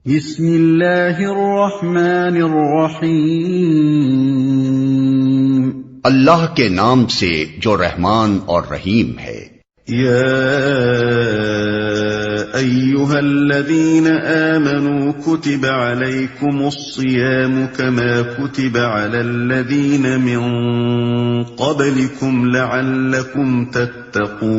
بسم اللہ الرحمن الرحیم، اللہ کے نام سے جو رحمان اور رحیم ہے۔ یا ایہا الذین آمنوا کتب علیکم الصیام کما کتب علی الذین من قبلکم لعلکم تتقون۔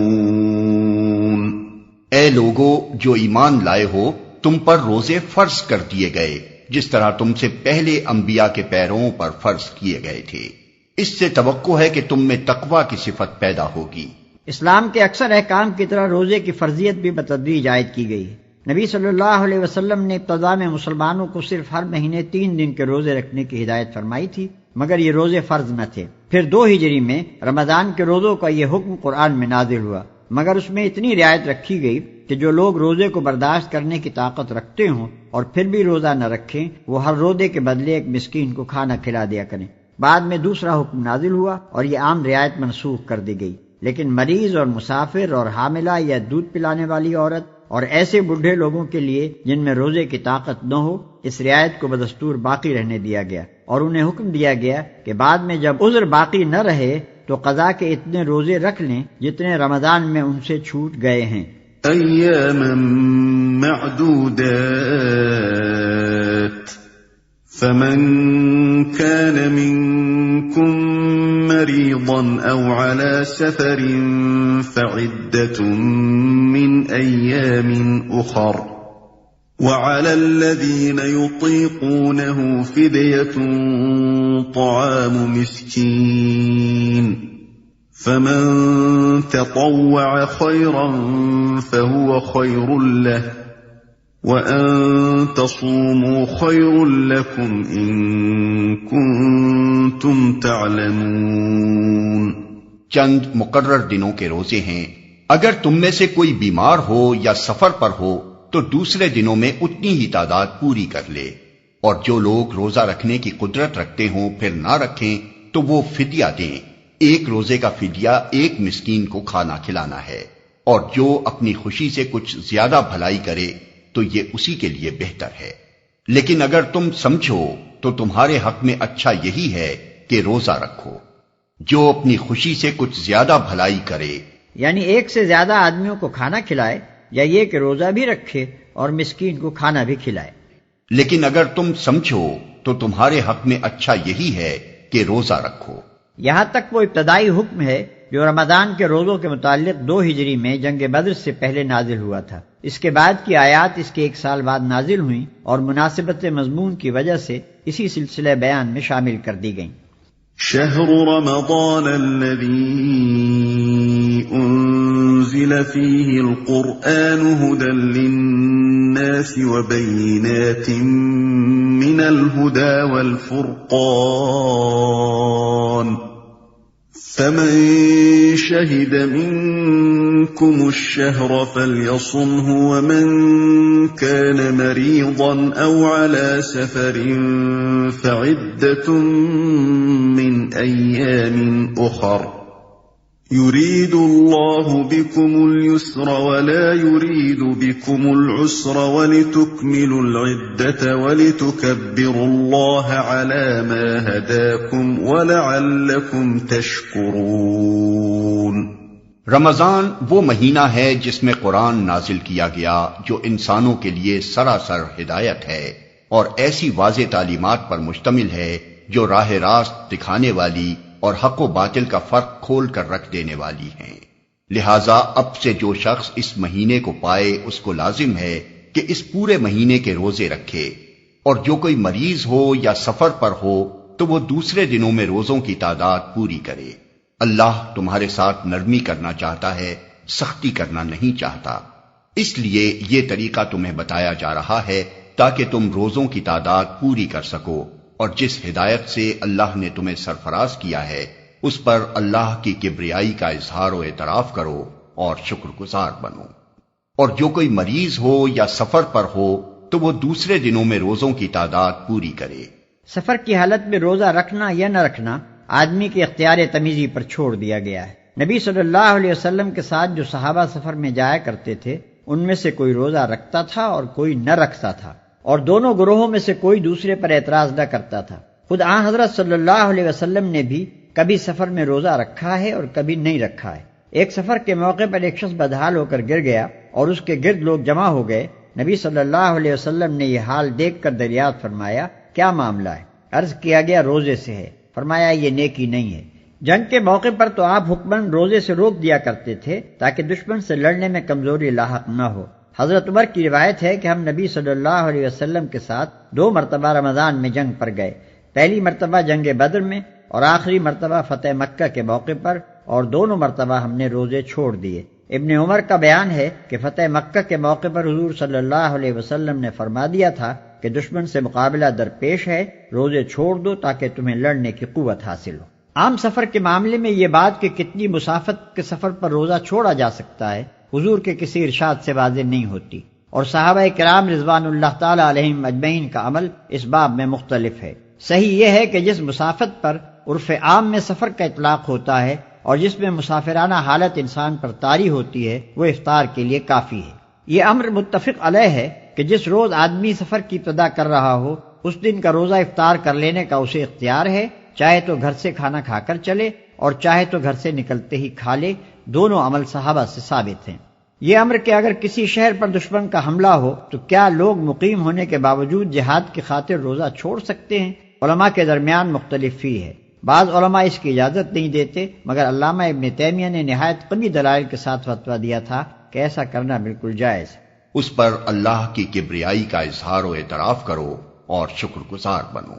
اے لوگو جو ایمان لائے ہو، تم پر روزے فرض کر دیے گئے جس طرح تم سے پہلے انبیاء کے پیروں پر فرض کیے گئے تھے، اس سے توقع ہے کہ تم میں تقویٰ کی صفت پیدا ہوگی۔ اسلام کے اکثر احکام کی طرح روزے کی فرضیت بھی بتدریج عائد کی گئی۔ نبی صلی اللہ علیہ وسلم نے ابتدا میں مسلمانوں کو صرف ہر مہینے 3 دن کے روزے رکھنے کی ہدایت فرمائی تھی، مگر یہ روزے فرض نہ تھے۔ پھر 2 ہجری میں رمضان کے روزوں کا یہ حکم قرآن میں نازل ہوا، مگر اس میں اتنی رعایت رکھی گئی کہ جو لوگ روزے کو برداشت کرنے کی طاقت رکھتے ہوں اور پھر بھی روزہ نہ رکھیں، وہ ہر روزے کے بدلے ایک مسکین کو کھانا کھلا دیا کریں۔ بعد میں دوسرا حکم نازل ہوا اور یہ عام رعایت منسوخ کر دی گئی، لیکن مریض اور مسافر اور حاملہ یا دودھ پلانے والی عورت اور ایسے بوڑھے لوگوں کے لیے جن میں روزے کی طاقت نہ ہو، اس رعایت کو بدستور باقی رہنے دیا گیا، اور انہیں حکم دیا گیا کہ بعد میں جب عذر باقی نہ رہے تو قضا کے اتنے روزے رکھ لیں جتنے رمضان میں ان سے چھوٹ گئے ہیں۔ ایاما معدودات، فمن كان منكم مريضا او على سفر فعدة من ايام اخر، وعلى الذين يطيقونه فدية طعام مسكين، فمن تطوع خيرا فهو خير له، وأن تصوموا خير لكم إن كنتم تعلمون۔ چند مقرر دنوں کے روزے ہیں، اگر تم میں سے کوئی بیمار ہو یا سفر پر ہو تو دوسرے دنوں میں اتنی ہی تعداد پوری کر لے، اور جو لوگ روزہ رکھنے کی قدرت رکھتے ہوں پھر نہ رکھیں تو وہ فدیہ دیں۔ ایک روزے کا فدیہ ایک مسکین کو کھانا کھلانا ہے، اور جو اپنی خوشی سے کچھ زیادہ بھلائی کرے تو یہ اسی کے لیے بہتر ہے۔ لیکن اگر تم سمجھو تو تمہارے حق میں اچھا یہی ہے کہ روزہ رکھو۔ جو اپنی خوشی سے کچھ زیادہ بھلائی کرے، یعنی ایک سے زیادہ آدمیوں کو کھانا کھلائے، یا یہ کہ روزہ بھی رکھے اور مسکین کو کھانا بھی کھلائے۔ لیکن اگر تم سمجھو تو تمہارے حق میں اچھا یہی ہے کہ روزہ رکھو۔ یہاں تک وہ ابتدائی حکم ہے جو رمضان کے روزوں کے متعلق 2 ہجری میں جنگ بدر سے پہلے نازل ہوا تھا۔ اس کے بعد کی آیات اس کے 1 سال بعد نازل ہوئیں اور مناسبت مضمون کی وجہ سے اسی سلسلہ بیان میں شامل کر دی گئیں۔ شہر رمضان الذی انزل فیہ القرآن ھدی للناس وبینات من الھدی والفرقان، فمن شهد منكم الشهر فليصمه، ومن كان مريضا أو على سفر فعدة من أيام أخر، يريد الله بكم اليسر ولا يريد بكم العسر، ولتكملوا العدة ولتكبروا الله على ما هداكم ولعلكم تشكرون۔ رمضان وہ مہینہ ہے جس میں قرآن نازل کیا گیا جو انسانوں کے لیے سراسر ہدایت ہے اور ایسی واضح تعلیمات پر مشتمل ہے جو راہ راست دکھانے والی اور حق و باطل کا فرق کھول کر رکھ دینے والی ہیں۔ لہذا اب سے جو شخص اس مہینے کو پائے اس کو لازم ہے کہ اس پورے مہینے کے روزے رکھے، اور جو کوئی مریض ہو یا سفر پر ہو تو وہ دوسرے دنوں میں روزوں کی تعداد پوری کرے۔ اللہ تمہارے ساتھ نرمی کرنا چاہتا ہے، سختی کرنا نہیں چاہتا، اس لیے یہ طریقہ تمہیں بتایا جا رہا ہے تاکہ تم روزوں کی تعداد پوری کر سکو، اور جس ہدایت سے اللہ نے تمہیں سرفراز کیا ہے اس پر اللہ کی کبریائی کا اظہار و اعتراف کرو اور شکر گزار بنو۔ اور جو کوئی مریض ہو یا سفر پر ہو تو وہ دوسرے دنوں میں روزوں کی تعداد پوری کرے۔ سفر کی حالت میں روزہ رکھنا یا نہ رکھنا آدمی کے اختیار تمیزی پر چھوڑ دیا گیا ہے۔ نبی صلی اللہ علیہ وسلم کے ساتھ جو صحابہ سفر میں جایا کرتے تھے ان میں سے کوئی روزہ رکھتا تھا اور کوئی نہ رکھتا تھا، اور دونوں گروہوں میں سے کوئی دوسرے پر اعتراض نہ کرتا تھا۔ خود آن حضرت صلی اللہ علیہ وسلم نے بھی کبھی سفر میں روزہ رکھا ہے اور کبھی نہیں رکھا ہے۔ ایک سفر کے موقع پر ایک شخص بدحال ہو کر گر گیا اور اس کے گرد لوگ جمع ہو گئے۔ نبی صلی اللہ علیہ وسلم نے یہ حال دیکھ کر دریافت فرمایا، کیا معاملہ ہے؟ عرض کیا گیا، روزے سے ہے۔ فرمایا، یہ نیکی نہیں ہے۔ جنگ کے موقع پر تو آپ حکماً روزے سے روک دیا کرتے تھے تاکہ دشمن سے لڑنے میں کمزوری لاحق نہ ہو۔ حضرت عمر کی روایت ہے کہ ہم نبی صلی اللہ علیہ وسلم کے ساتھ 2 مرتبہ رمضان میں جنگ پر گئے، پہلی مرتبہ جنگ بدر میں اور آخری مرتبہ فتح مکہ کے موقع پر، اور دونوں مرتبہ ہم نے روزے چھوڑ دیے۔ ابن عمر کا بیان ہے کہ فتح مکہ کے موقع پر حضور صلی اللہ علیہ وسلم نے فرما دیا تھا کہ دشمن سے مقابلہ درپیش ہے، روزے چھوڑ دو تاکہ تمہیں لڑنے کی قوت حاصل ہو۔ عام سفر کے معاملے میں یہ بات کہ کتنی مسافت کے سفر پر روزہ چھوڑا جا سکتا ہے حضور کے کسی ارشاد سے واضح نہیں ہوتی، اور صحابہ کرام رضوان اللہ تعالی علیہم اجمعین کا عمل اس باب میں مختلف ہے۔ صحیح یہ ہے کہ جس مسافت پر عرف عام میں سفر کا اطلاق ہوتا ہے اور جس میں مسافرانہ حالت انسان پر طاری ہوتی ہے، وہ افطار کے لیے کافی ہے۔ یہ امر متفق علیہ ہے کہ جس روز آدمی سفر کی ابتدا کر رہا ہو اس دن کا روزہ افطار کر لینے کا اسے اختیار ہے، چاہے تو گھر سے کھانا کھا کر چلے اور چاہے تو گھر سے نکلتے ہی کھا لے، دونوں عمل صحابہ سے ثابت ہیں۔ یہ امر کہ اگر کسی شہر پر دشمن کا حملہ ہو تو کیا لوگ مقیم ہونے کے باوجود جہاد کی خاطر روزہ چھوڑ سکتے ہیں؟ علماء کے درمیان مختلف فی ہے۔ بعض علماء اس کی اجازت نہیں دیتے، مگر علامہ ابن تیمیہ نے نہایت قوی دلائل کے ساتھ فتویٰ دیا تھا کہ ایسا کرنا بالکل جائز ہے۔ اس پر اللہ کی کبریائی کا اظہار و اعتراف کرو اور شکر گزار بنو۔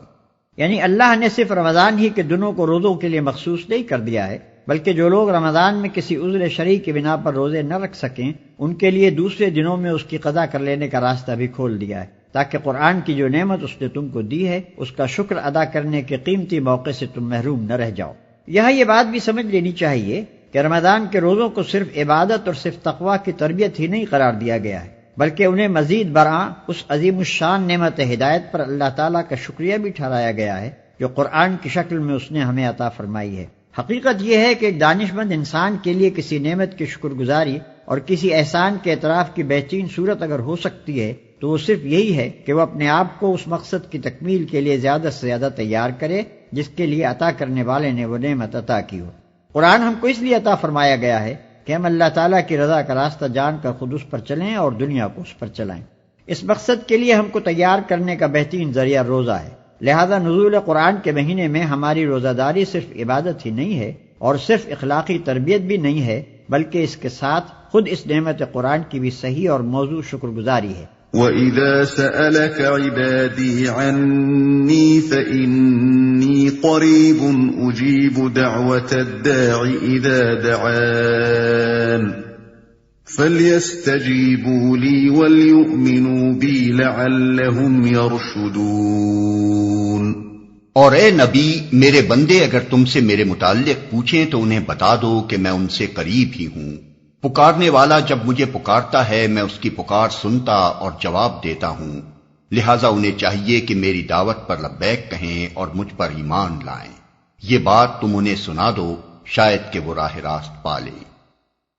یعنی اللہ نے صرف رمضان ہی کے دنوں کو روزوں کے لیے مخصوص نہیں کر دیا ہے، بلکہ جو لوگ رمضان میں کسی عذر شرعی کی بنا پر روزے نہ رکھ سکیں ان کے لیے دوسرے دنوں میں اس کی قضا کر لینے کا راستہ بھی کھول دیا ہے، تاکہ قرآن کی جو نعمت اس نے تم کو دی ہے اس کا شکر ادا کرنے کے قیمتی موقع سے تم محروم نہ رہ جاؤ۔ یہاں یہ بات بھی سمجھ لینی چاہیے کہ رمضان کے روزوں کو صرف عبادت اور صرف تقویٰ کی تربیت ہی نہیں قرار دیا گیا ہے، بلکہ انہیں مزید برآں اس عظیم الشان نعمت ہدایت پر اللہ تعالیٰ کا شکریہ بھی ٹھہرایا گیا ہے جو قرآن کی شکل میں اس نے ہمیں عطا فرمائی ہے۔ حقیقت یہ ہے کہ ایک دانش مند انسان کے لیے کسی نعمت کی شکر گزاری اور کسی احسان کے اعتراف کی بہترین صورت اگر ہو سکتی ہے تو وہ صرف یہی ہے کہ وہ اپنے آپ کو اس مقصد کی تکمیل کے لیے زیادہ سے زیادہ تیار کرے جس کے لیے عطا کرنے والے نے وہ نعمت عطا کی ہو۔ قرآن ہم کو اس لیے عطا فرمایا گیا ہے کہ ہم اللہ تعالیٰ کی رضا کا راستہ جان کر خود اس پر چلیں اور دنیا کو اس پر چلائیں۔ اس مقصد کے لیے ہم کو تیار کرنے کا بہترین ذریعہ روزہ ہے، لہذا نزول قرآن کے مہینے میں ہماری روزہ داری صرف عبادت ہی نہیں ہے اور صرف اخلاقی تربیت بھی نہیں ہے، بلکہ اس کے ساتھ خود اس نعمت قرآن کی بھی صحیح اور موضوع شکر گزاری ہے۔ وَإِذَا سَأَلَكَ عِبَادِي عَنِّي فَإِنِّي قَرِيبٌ أُجِيبُ دَعْوَةَ الدَّاعِ إِذَا دَعَانِ فَلْيَسْتَجِيبُوا لِي وَلْيُؤْمِنُوا بِي لَعَلَّهُمْ يَرْشُدُونَ۔ اور اے نبی، میرے بندے اگر تم سے میرے متعلق پوچھیں تو انہیں بتا دو کہ میں ان سے قریب ہی ہوں۔ پکارنے والا جب مجھے پکارتا ہے میں اس کی پکار سنتا اور جواب دیتا ہوں، لہٰذا انہیں چاہیے کہ میری دعوت پر لبیک کہیں اور مجھ پر ایمان لائیں۔ یہ بات تم انہیں سنا دو شاید کہ وہ راہ راست پالیں۔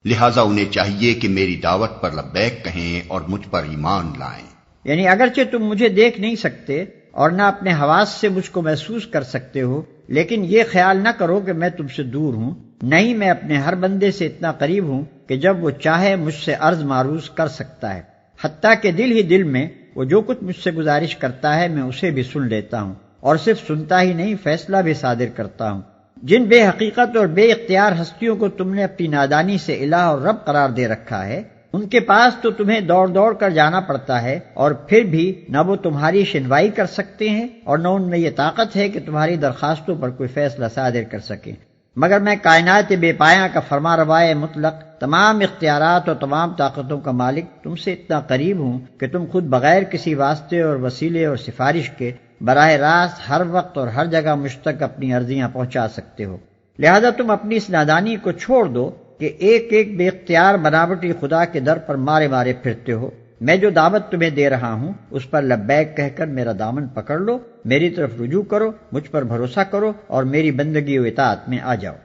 لہٰذا انہیں چاہیے کہ میری دعوت پر لبیک کہیں اور مجھ پر ایمان لائیں۔ یعنی اگرچہ تم مجھے دیکھ نہیں سکتے اور نہ اپنے حواس سے مجھ کو محسوس کر سکتے ہو، لیکن یہ خیال نہ کرو کہ میں تم سے دور ہوں، نہیں، میں اپنے ہر بندے سے اتنا قریب ہوں کہ جب وہ چاہے مجھ سے عرض معروض کر سکتا ہے، حتیٰ کہ دل ہی دل میں وہ جو کچھ مجھ سے گزارش کرتا ہے میں اسے بھی سن لیتا ہوں، اور صرف سنتا ہی نہیں فیصلہ بھی صادر کرتا ہوں۔ جن بے حقیقت اور بے اختیار ہستیوں کو تم نے اپنی نادانی سے الہ اور رب قرار دے رکھا ہے، ان کے پاس تو تمہیں دوڑ دوڑ کر جانا پڑتا ہے، اور پھر بھی نہ وہ تمہاری شنوائی کر سکتے ہیں اور نہ ان میں یہ طاقت ہے کہ تمہاری درخواستوں پر کوئی فیصلہ صادر کر سکیں۔ مگر میں کائنات بے پایاں کا فرما روائے مطلق، تمام اختیارات اور تمام طاقتوں کا مالک تم سے اتنا قریب ہوں کہ تم خود بغیر کسی واسطے اور وسیلے اور سفارش کے براہ راست ہر وقت اور ہر جگہ مجھ تک اپنی عرضیاں پہنچا سکتے ہو۔ لہذا تم اپنی اس نادانی کو چھوڑ دو کہ ایک ایک بے اختیار بناوٹی خدا کے در پر مارے مارے پھرتے ہو۔ میں جو دعوت تمہیں دے رہا ہوں اس پر لبیک کہہ کر میرا دامن پکڑ لو، میری طرف رجوع کرو، مجھ پر بھروسہ کرو اور میری بندگی و اطاعت میں آ جاؤ۔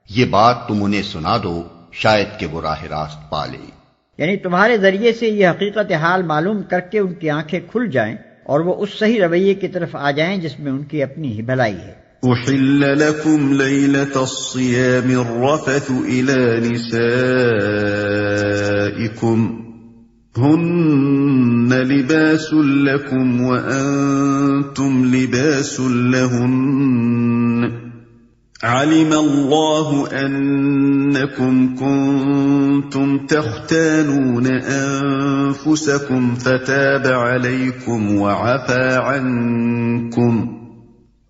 یہ بات تم انہیں سنا دو شاید کہ وہ راہ راست پالیں۔ یعنی تمہارے ذریعے سے یہ حقیقت حال معلوم کر کے ان کی آنکھیں کھل جائیں اور وہ اس صحیح رویے کی طرف آ جائیں جس میں ان کی اپنی ہی بھلائی ہے۔ أحل لكم ليلة الصيام الرفث إلى نسائكم هن لباس لكم وأنتم لباس لهن علم الله أنكم كنتم تختانون أنفسكم فتاب عليكم وعفى عنكم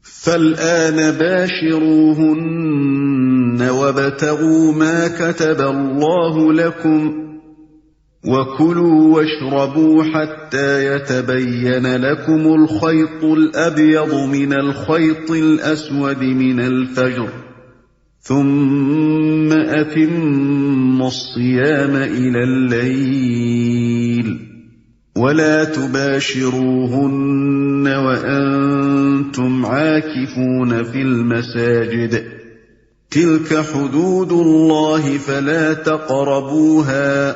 فالآن باشروهن وابتغوا ما كتب الله لكم وكلوا واشربوا حتى يتبين لكم الخيط الأبيض من الخيط الأسود من الفجر ثم أتموا الصيام إلى الليل ولا تباشروهن وأنتم عاكفون في المساجد تلك حدود الله فلا تقربوها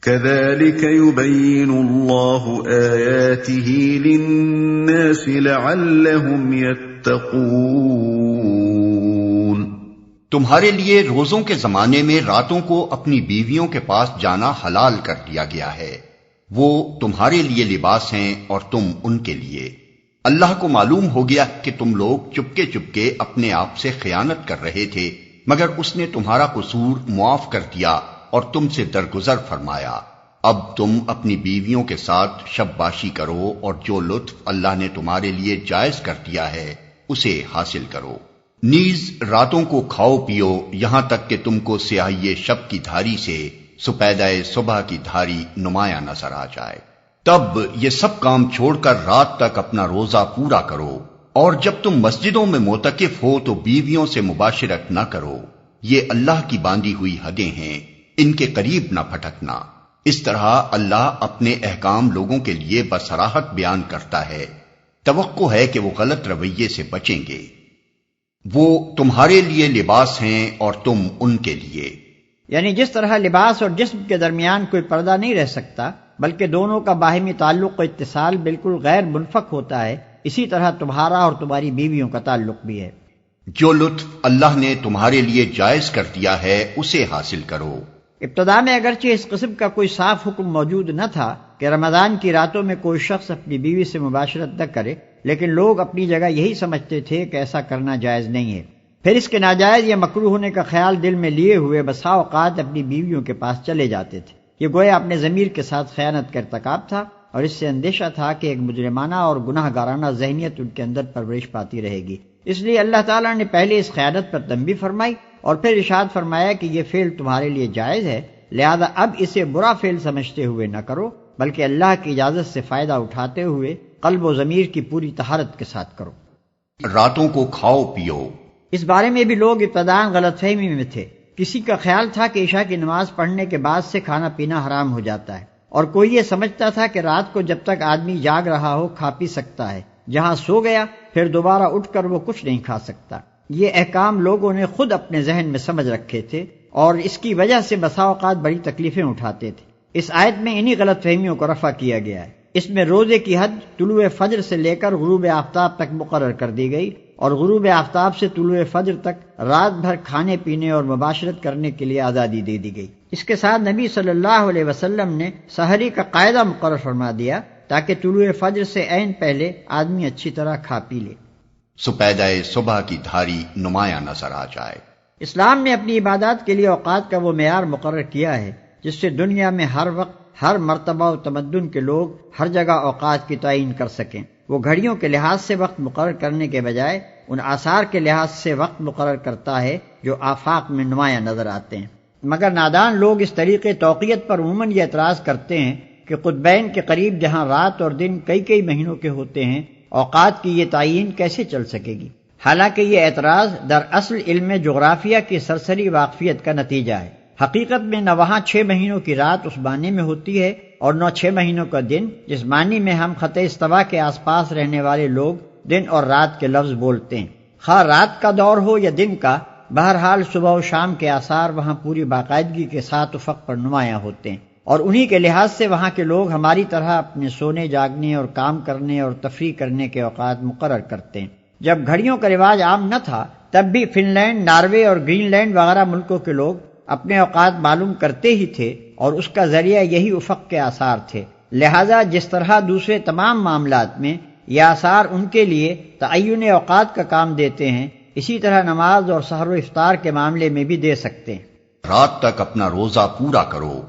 كذلك يبين الله آياته للناس لعلهم يتقون۔ تمہارے لیے روزوں کے زمانے میں راتوں کو اپنی بیویوں کے پاس جانا حلال کر دیا گیا ہے، وہ تمہارے لیے لباس ہیں اور تم ان کے لیے۔ اللہ کو معلوم ہو گیا کہ تم لوگ چپکے چپکے اپنے آپ سے خیانت کر رہے تھے، مگر اس نے تمہارا قصور معاف کر دیا اور تم سے درگزر فرمایا۔ اب تم اپنی بیویوں کے ساتھ شب باشی کرو اور جو لطف اللہ نے تمہارے لیے جائز کر دیا ہے اسے حاصل کرو۔ نیز راتوں کو کھاؤ پیو یہاں تک کہ تم کو سیاہی شب کی دھاری سے سپیدہ صبح کی دھاری نمایاں نظر آ جائے، تب یہ سب کام چھوڑ کر رات تک اپنا روزہ پورا کرو، اور جب تم مسجدوں میں معتکف ہو تو بیویوں سے مباشرت نہ کرو، یہ اللہ کی باندھی ہوئی حدیں ہیں، ان کے قریب نہ پھٹکنا۔ اس طرح اللہ اپنے احکام لوگوں کے لیے بصراحت بیان کرتا ہے، توقع ہے کہ وہ غلط رویے سے بچیں گے۔ وہ تمہارے لیے لباس ہیں اور تم ان کے لیے، یعنی جس طرح لباس اور جسم کے درمیان کوئی پردہ نہیں رہ سکتا بلکہ دونوں کا باہمی تعلق و اتصال بالکل غیر منفک ہوتا ہے، اسی طرح تمہارا اور تمہاری بیویوں کا تعلق بھی ہے۔ جو لطف اللہ نے تمہارے لیے جائز کر دیا ہے اسے حاصل کرو۔ ابتدا میں اگرچہ اس قسم کا کوئی صاف حکم موجود نہ تھا کہ رمضان کی راتوں میں کوئی شخص اپنی بیوی سے مباشرت نہ کرے، لیکن لوگ اپنی جگہ یہی سمجھتے تھے کہ ایسا کرنا جائز نہیں ہے، پھر اس کے ناجائز یا مکروہ ہونے کا خیال دل میں لیے ہوئے بسا اوقات اپنی بیویوں کے پاس چلے جاتے تھے۔ یہ گویا اپنے ضمیر کے ساتھ خیانت کا ارتکاب تھا، اور اس سے اندیشہ تھا کہ ایک مجرمانہ اور گناہ گارانہ ذہنیت ان کے اندر پرورش پاتی رہے گی۔ اس لیے اللہ تعالیٰ نے پہلے اس خیانت پر تنبیہ فرمائی اور پھر ارشاد فرمایا کہ یہ فعل تمہارے لیے جائز ہے، لہذا اب اسے برا فعل سمجھتے ہوئے نہ کرو، بلکہ اللہ کی اجازت سے فائدہ اٹھاتے ہوئے قلب و ضمیر کی پوری طہارت کے ساتھ کرو۔ راتوں کو کھاؤ پیو، اس بارے میں بھی لوگ ابتداء غلط فہمی میں تھے۔ کسی کا خیال تھا کہ عشاء کی نماز پڑھنے کے بعد سے کھانا پینا حرام ہو جاتا ہے، اور کوئی یہ سمجھتا تھا کہ رات کو جب تک آدمی جاگ رہا ہو کھا پی سکتا ہے، جہاں سو گیا پھر دوبارہ اٹھ کر وہ کچھ نہیں کھا سکتا۔ یہ احکام لوگوں نے خود اپنے ذہن میں سمجھ رکھے تھے اور اس کی وجہ سے بسا اوقات بڑی تکلیفیں اٹھاتے تھے۔ اس آیت میں انہی غلط فہمیوں کو رفع کیا گیا ہے۔ اس میں روزے کی حد طلوع فجر سے لے کر غروب آفتاب تک مقرر کر دی گئی، اور غروب آفتاب سے طلوع فجر تک رات بھر کھانے پینے اور مباشرت کرنے کے لیے آزادی دے دی گئی۔ اس کے ساتھ نبی صلی اللہ علیہ وسلم نے سحری کا قاعدہ مقرر فرما دیا تاکہ طلوع فجر سے عین پہلے آدمی اچھی طرح کھا پی لے، سپیدہ صبح کی دھاری نمایاں نظر آ جائے۔ اسلام نے اپنی عبادات کے لیے اوقات کا وہ معیار مقرر کیا ہے جس سے دنیا میں ہر وقت ہر مرتبہ و تمدن کے لوگ ہر جگہ اوقات کی تعین کر سکیں۔ وہ گھڑیوں کے لحاظ سے وقت مقرر کرنے کے بجائے ان آثار کے لحاظ سے وقت مقرر کرتا ہے جو آفاق میں نمایاں نظر آتے ہیں۔ مگر نادان لوگ اس طریقے توقیت پر عموماً یہ اعتراض کرتے ہیں کہ قطبین کے قریب جہاں رات اور دن کئی مہینوں کے ہوتے ہیں، اوقات کی یہ تعین کیسے چل سکے گی؟ حالانکہ یہ اعتراض دراصل علم جغرافیہ کی سرسری واقفیت کا نتیجہ ہے۔ حقیقت میں نہ وہاں 6 مہینوں کی رات اس معنی میں ہوتی ہے اور نہ 6 مہینوں کا دن جس معنی میں ہم خط استوا کے آس پاس رہنے والے لوگ دن اور رات کے لفظ بولتے ہیں۔ خواہ رات کا دور ہو یا دن کا، بہرحال صبح و شام کے آثار وہاں پوری باقاعدگی کے ساتھ افق پر نمایاں ہوتے ہیں۔ اور انہی کے لحاظ سے وہاں کے لوگ ہماری طرح اپنے سونے جاگنے اور کام کرنے اور تفریح کرنے کے اوقات مقرر کرتے ہیں۔ جب گھڑیوں کا رواج عام نہ تھا تب بھی فن لینڈ، ناروے اور گرین لینڈ وغیرہ ملکوں کے لوگ اپنے اوقات معلوم کرتے ہی تھے اور اس کا ذریعہ یہی افق کے آثار تھے۔ لہذا جس طرح دوسرے تمام معاملات میں یہ آثار ان کے لیے تعین اوقات کا کام دیتے ہیں، اسی طرح نماز اور سحر و افطار کے معاملے میں بھی دے سکتے ہیں۔ رات تک اپنا روزہ پورا کرو۔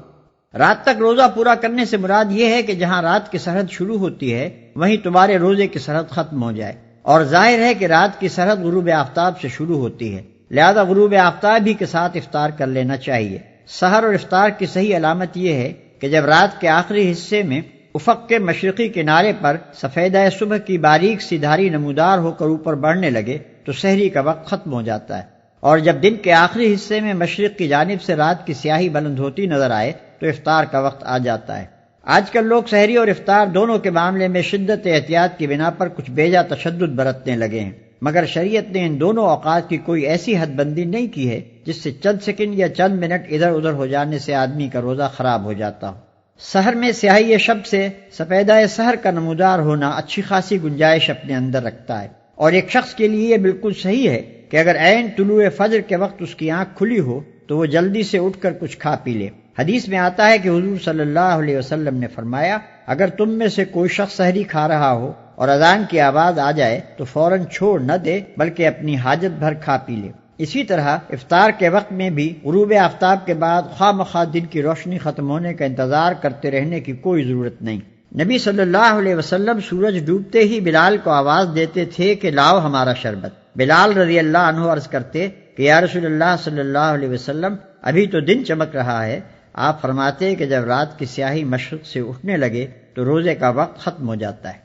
رات تک روزہ پورا کرنے سے مراد یہ ہے کہ جہاں رات کی سرحد شروع ہوتی ہے وہیں تمہارے روزے کی سرحد ختم ہو جائے، اور ظاہر ہے کہ رات کی سرحد غروب آفتاب سے شروع ہوتی ہے، لہذا غروب آفتاب ہی کے ساتھ افطار کر لینا چاہیے۔ سحر اور افطار کی صحیح علامت یہ ہے کہ جب رات کے آخری حصے میں افق کے مشرقی کنارے پر سفیدہ صبح کی باریک سی دھاری نمودار ہو کر اوپر بڑھنے لگے تو سحری کا وقت ختم ہو جاتا ہے، اور جب دن کے آخری حصے میں مشرق کی جانب سے رات کی سیاہی بلند ہوتی نظر آئے تو افطار کا وقت آ جاتا ہے۔ آج کل لوگ سحری اور افطار دونوں کے معاملے میں شدت احتیاط کی بنا پر کچھ بیجا تشدد برتنے لگے ہیں، مگر شریعت نے ان دونوں اوقات کی کوئی ایسی حد بندی نہیں کی ہے جس سے چند سیکنڈ یا چند منٹ ادھر ادھر ہو جانے سے آدمی کا روزہ خراب ہو جاتا ہو۔ سحر میں سیاہی شب سے سفیدہ سحر کا نمودار ہونا اچھی خاصی گنجائش اپنے اندر رکھتا ہے، اور ایک شخص کے لیے یہ بالکل صحیح ہے کہ اگر عین طلوع فجر کے وقت اس کی آنکھ کھلی ہو تو وہ جلدی سے اٹھ کر کچھ کھا پی لے۔ حدیث میں آتا ہے کہ حضور صلی اللہ علیہ وسلم نے فرمایا، اگر تم میں سے کوئی شخص سحری کھا رہا ہو اور اذان کی آواز آ جائے تو فوراً چھوڑ نہ دے بلکہ اپنی حاجت بھر کھا پی لے۔ اسی طرح افطار کے وقت میں بھی غروب آفتاب کے بعد خواہ مخواہ دن کی روشنی ختم ہونے کا انتظار کرتے رہنے کی کوئی ضرورت نہیں۔ نبی صلی اللہ علیہ وسلم سورج ڈوبتے ہی بلال کو آواز دیتے تھے کہ لاؤ ہمارا شربت۔ بلال رضی اللہ عنہ عرض کرتے کہ یا رسول اللہ صلی اللہ علیہ وسلم، ابھی تو دن چمک رہا ہے۔ آپ فرماتے کہ جب رات کی سیاہی مشرق سے اٹھنے لگے تو روزے کا وقت ختم ہو جاتا ہے۔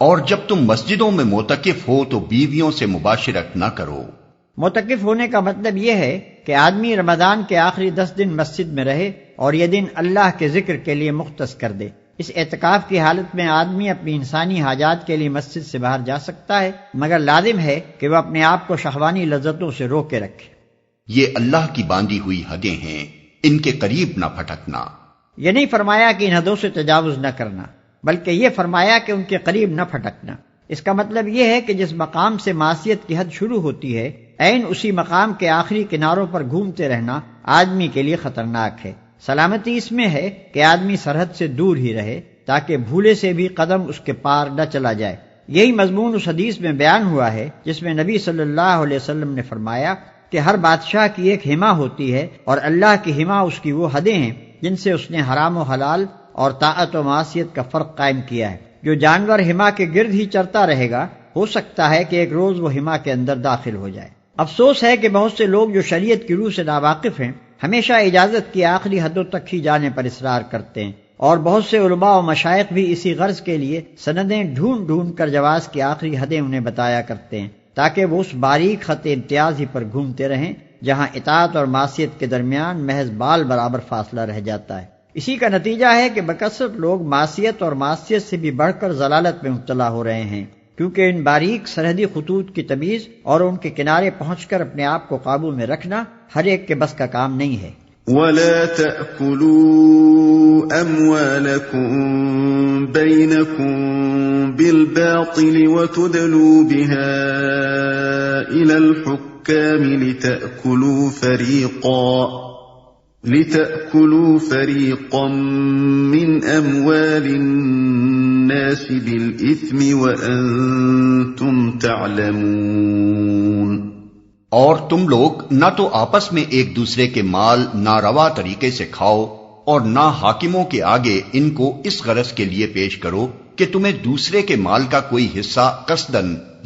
اور جب تم مسجدوں میں معتکف ہو تو بیویوں سے مباشرت نہ کرو۔ معتکف ہونے کا مطلب یہ ہے کہ آدمی رمضان کے آخری 10 دن مسجد میں رہے اور یہ دن اللہ کے ذکر کے لیے مختص کر دے۔ اس اعتکاف کی حالت میں آدمی اپنی انسانی حاجات کے لیے مسجد سے باہر جا سکتا ہے، مگر لازم ہے کہ وہ اپنے آپ کو شہوانی لذتوں سے روکے رکھے۔ یہ اللہ کی باندھی ہوئی حدیں ہیں، ان کے قریب نہ پھٹکنا۔ یہ نہیں فرمایا کہ ان حدوں سے تجاوز نہ کرنا، بلکہ یہ فرمایا کہ ان کے قریب نہ پھٹکنا۔ اس کا مطلب یہ ہے کہ جس مقام سے معصیت کی حد شروع ہوتی ہے، عین اسی مقام کے آخری کناروں پر گھومتے رہنا آدمی کے لیے خطرناک ہے۔ سلامتی اس میں ہے کہ آدمی سرحد سے دور ہی رہے تاکہ بھولے سے بھی قدم اس کے پار نہ چلا جائے۔ یہی مضمون اس حدیث میں بیان ہوا ہے جس میں نبی صلی اللہ علیہ وسلم نے فرمایا کہ ہر بادشاہ کی ایک حما ہوتی ہے، اور اللہ کی حما اس کی وہ حدیں ہیں جن سے اس نے حرام و حلال اور طاعت و معصیت کا فرق قائم کیا ہے۔ جو جانور حما کے گرد ہی چرتا رہے گا، ہو سکتا ہے کہ ایک روز وہ حما کے اندر داخل ہو جائے۔ افسوس ہے کہ بہت سے لوگ جو شریعت کی روح سے ناواقف ہیں ہمیشہ اجازت کی آخری حدوں تک ہی جانے پر اصرار کرتے ہیں، اور بہت سے علماء و مشائخ بھی اسی غرض کے لیے سندیں ڈھونڈ ڈھونڈ کر جواز کی آخری حدیں انہیں بتایا کرتے ہیں تاکہ وہ اس باریک خط امتیاز ہی پر گھومتے رہیں جہاں اطاعت اور معصیت کے درمیان محض بال برابر فاصلہ رہ جاتا ہے۔ اسی کا نتیجہ ہے کہ بکثرت لوگ معصیت اور معصیت سے بھی بڑھ کر ضلالت میں مبتلا ہو رہے ہیں، کیونکہ ان باریک سرحدی خطوط کی تمیز اور ان کے کنارے پہنچ کر اپنے آپ کو قابو میں رکھنا ہر ایک کے بس کا کام نہیں ہے۔ وَلَا تَأْكُلُوا أَمْوَالَكُمْ بَيْنَكُمْ بِالْبَاطِلِ وَتُدْلُوا بِهَا إِلَى الْحُكَّامِ لِتَأْكُلُوا فَرِيقًا مِّنْ أَمْوَالِ النَّاسِ بِالْإِثْمِ وَأَنْتُمْ تَعْلَمُونَ۔ اور تم لوگ نہ تو آپس میں ایک دوسرے کے مال ناروا طریقے سے کھاؤ اور نہ حاکموں کے آگے ان کو اس غرض کے لیے پیش کرو کہ تمہیں دوسرے کے مال کا کوئی حصہ قصداً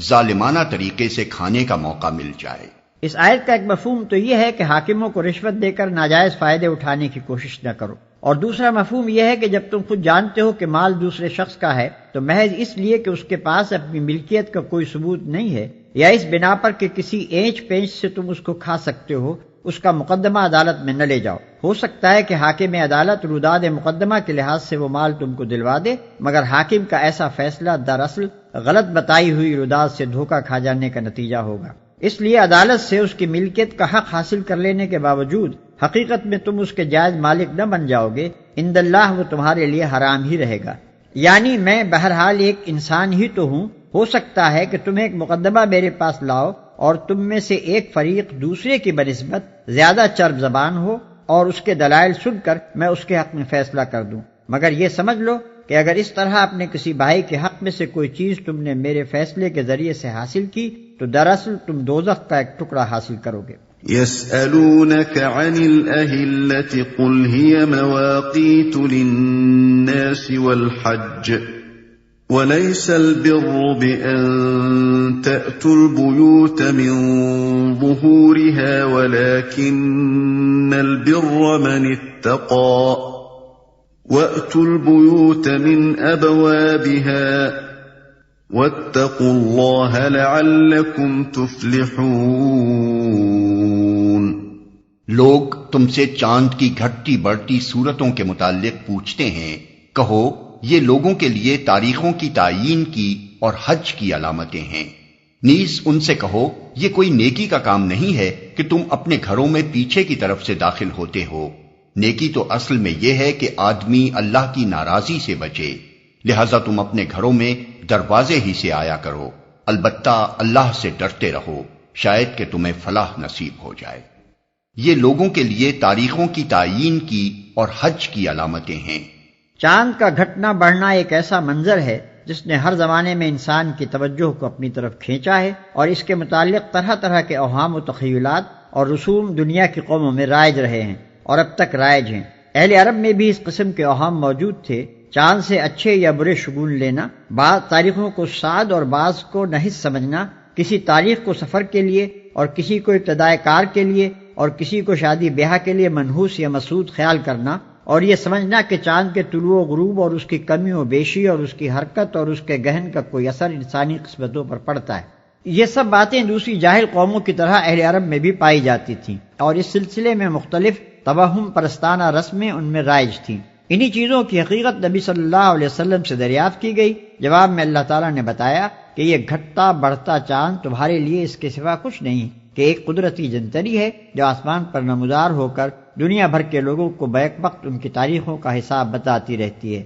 ظالمانہ طریقے سے کھانے کا موقع مل جائے۔ اس آیت کا ایک مفہوم تو یہ ہے کہ حاکموں کو رشوت دے کر ناجائز فائدے اٹھانے کی کوشش نہ کرو، اور دوسرا مفہوم یہ ہے کہ جب تم خود جانتے ہو کہ مال دوسرے شخص کا ہے تو محض اس لیے کہ اس کے پاس اپنی ملکیت کا کوئی ثبوت نہیں ہے، یا اس بنا پر کہ کسی اینچ پینچ سے تم اس کو کھا سکتے ہو، اس کا مقدمہ عدالت میں نہ لے جاؤ۔ ہو سکتا ہے کہ حاکم عدالت روداد مقدمہ کے لحاظ سے وہ مال تم کو دلوا دے، مگر حاکم کا ایسا فیصلہ دراصل غلط بتائی ہوئی روداد سے دھوکہ کھا جانے کا نتیجہ ہوگا۔ اس لیے عدالت سے اس کی ملکیت کا حق حاصل کر لینے کے باوجود حقیقت میں تم اس کے جائز مالک نہ بن جاؤ گے، عند اللہ وہ تمہارے لیے حرام ہی رہے گا۔ یعنی میں بہرحال ایک انسان ہی تو ہوں، ہو سکتا ہے کہ تم ایک مقدمہ میرے پاس لاؤ اور تم میں سے ایک فریق دوسرے کی بنسبت زیادہ چرب زبان ہو اور اس کے دلائل سن کر میں اس کے حق میں فیصلہ کر دوں، مگر یہ سمجھ لو کہ اگر اس طرح اپنے کسی بھائی کے حق میں سے کوئی چیز تم نے میرے فیصلے کے ذریعے سے حاصل کی تو دراصل تم دوزخ کا ایک ٹکڑا حاصل کرو گے۔ يسألونك عن الأهلة قل هي مواقيت للناس والحج وليس البر بأن تأتوا البيوت من ظهورها ولكن البر من اتقى وأتوا البيوت من أبوابها واتقوا الله لعلكم تفلحون۔ لوگ تم سے چاند کی گھٹتی بڑھتی صورتوں کے متعلق پوچھتے ہیں، کہو یہ لوگوں کے لیے تاریخوں کی تعیین کی اور حج کی علامتیں ہیں۔ نیز ان سے کہو یہ کوئی نیکی کا کام نہیں ہے کہ تم اپنے گھروں میں پیچھے کی طرف سے داخل ہوتے ہو، نیکی تو اصل میں یہ ہے کہ آدمی اللہ کی ناراضی سے بچے، لہذا تم اپنے گھروں میں دروازے ہی سے آیا کرو، البتہ اللہ سے ڈرتے رہو، شاید کہ تمہیں فلاح نصیب ہو جائے۔ یہ لوگوں کے لیے تاریخوں کی تعیین کی اور حج کی علامتیں ہیں۔ چاند کا گھٹنا بڑھنا ایک ایسا منظر ہے جس نے ہر زمانے میں انسان کی توجہ کو اپنی طرف کھینچا ہے، اور اس کے متعلق طرح طرح کے اوہام و تخیلات اور رسوم دنیا کی قوموں میں رائج رہے ہیں اور اب تک رائج ہیں۔ اہل عرب میں بھی اس قسم کے اوہام موجود تھے۔ چاند سے اچھے یا برے شگون لینا، بعض تاریخوں کو سعد اور بعض کو نحس سمجھنا، کسی تاریخ کو سفر کے لیے اور کسی کو ابتدائے کار کے لیے اور کسی کو شادی بیاہ کے لیے منحوس یا مسعود خیال کرنا، اور یہ سمجھنا کہ چاند کے طلوع و غروب اور اس کی کمی و بیشی اور اس کی حرکت اور اس کے گہن کا کوئی اثر انسانی قسمتوں پر پڑتا ہے، یہ سب باتیں دوسری جاہل قوموں کی طرح اہل عرب میں بھی پائی جاتی تھیں، اور اس سلسلے میں مختلف توہم پرستانہ رسمیں ان میں رائج تھیں۔ انہی چیزوں کی حقیقت نبی صلی اللہ علیہ وسلم سے دریافت کی گئی۔ جواب میں اللہ تعالیٰ نے بتایا کہ یہ گھٹتا بڑھتا چاند تمہارے لیے اس کے سوا کچھ نہیں کہ ایک قدرتی جنتری ہے جو آسمان پر نمودار ہو کر دنیا بھر کے لوگوں کو بیک وقت ان کی تاریخوں کا حساب بتاتی رہتی ہے۔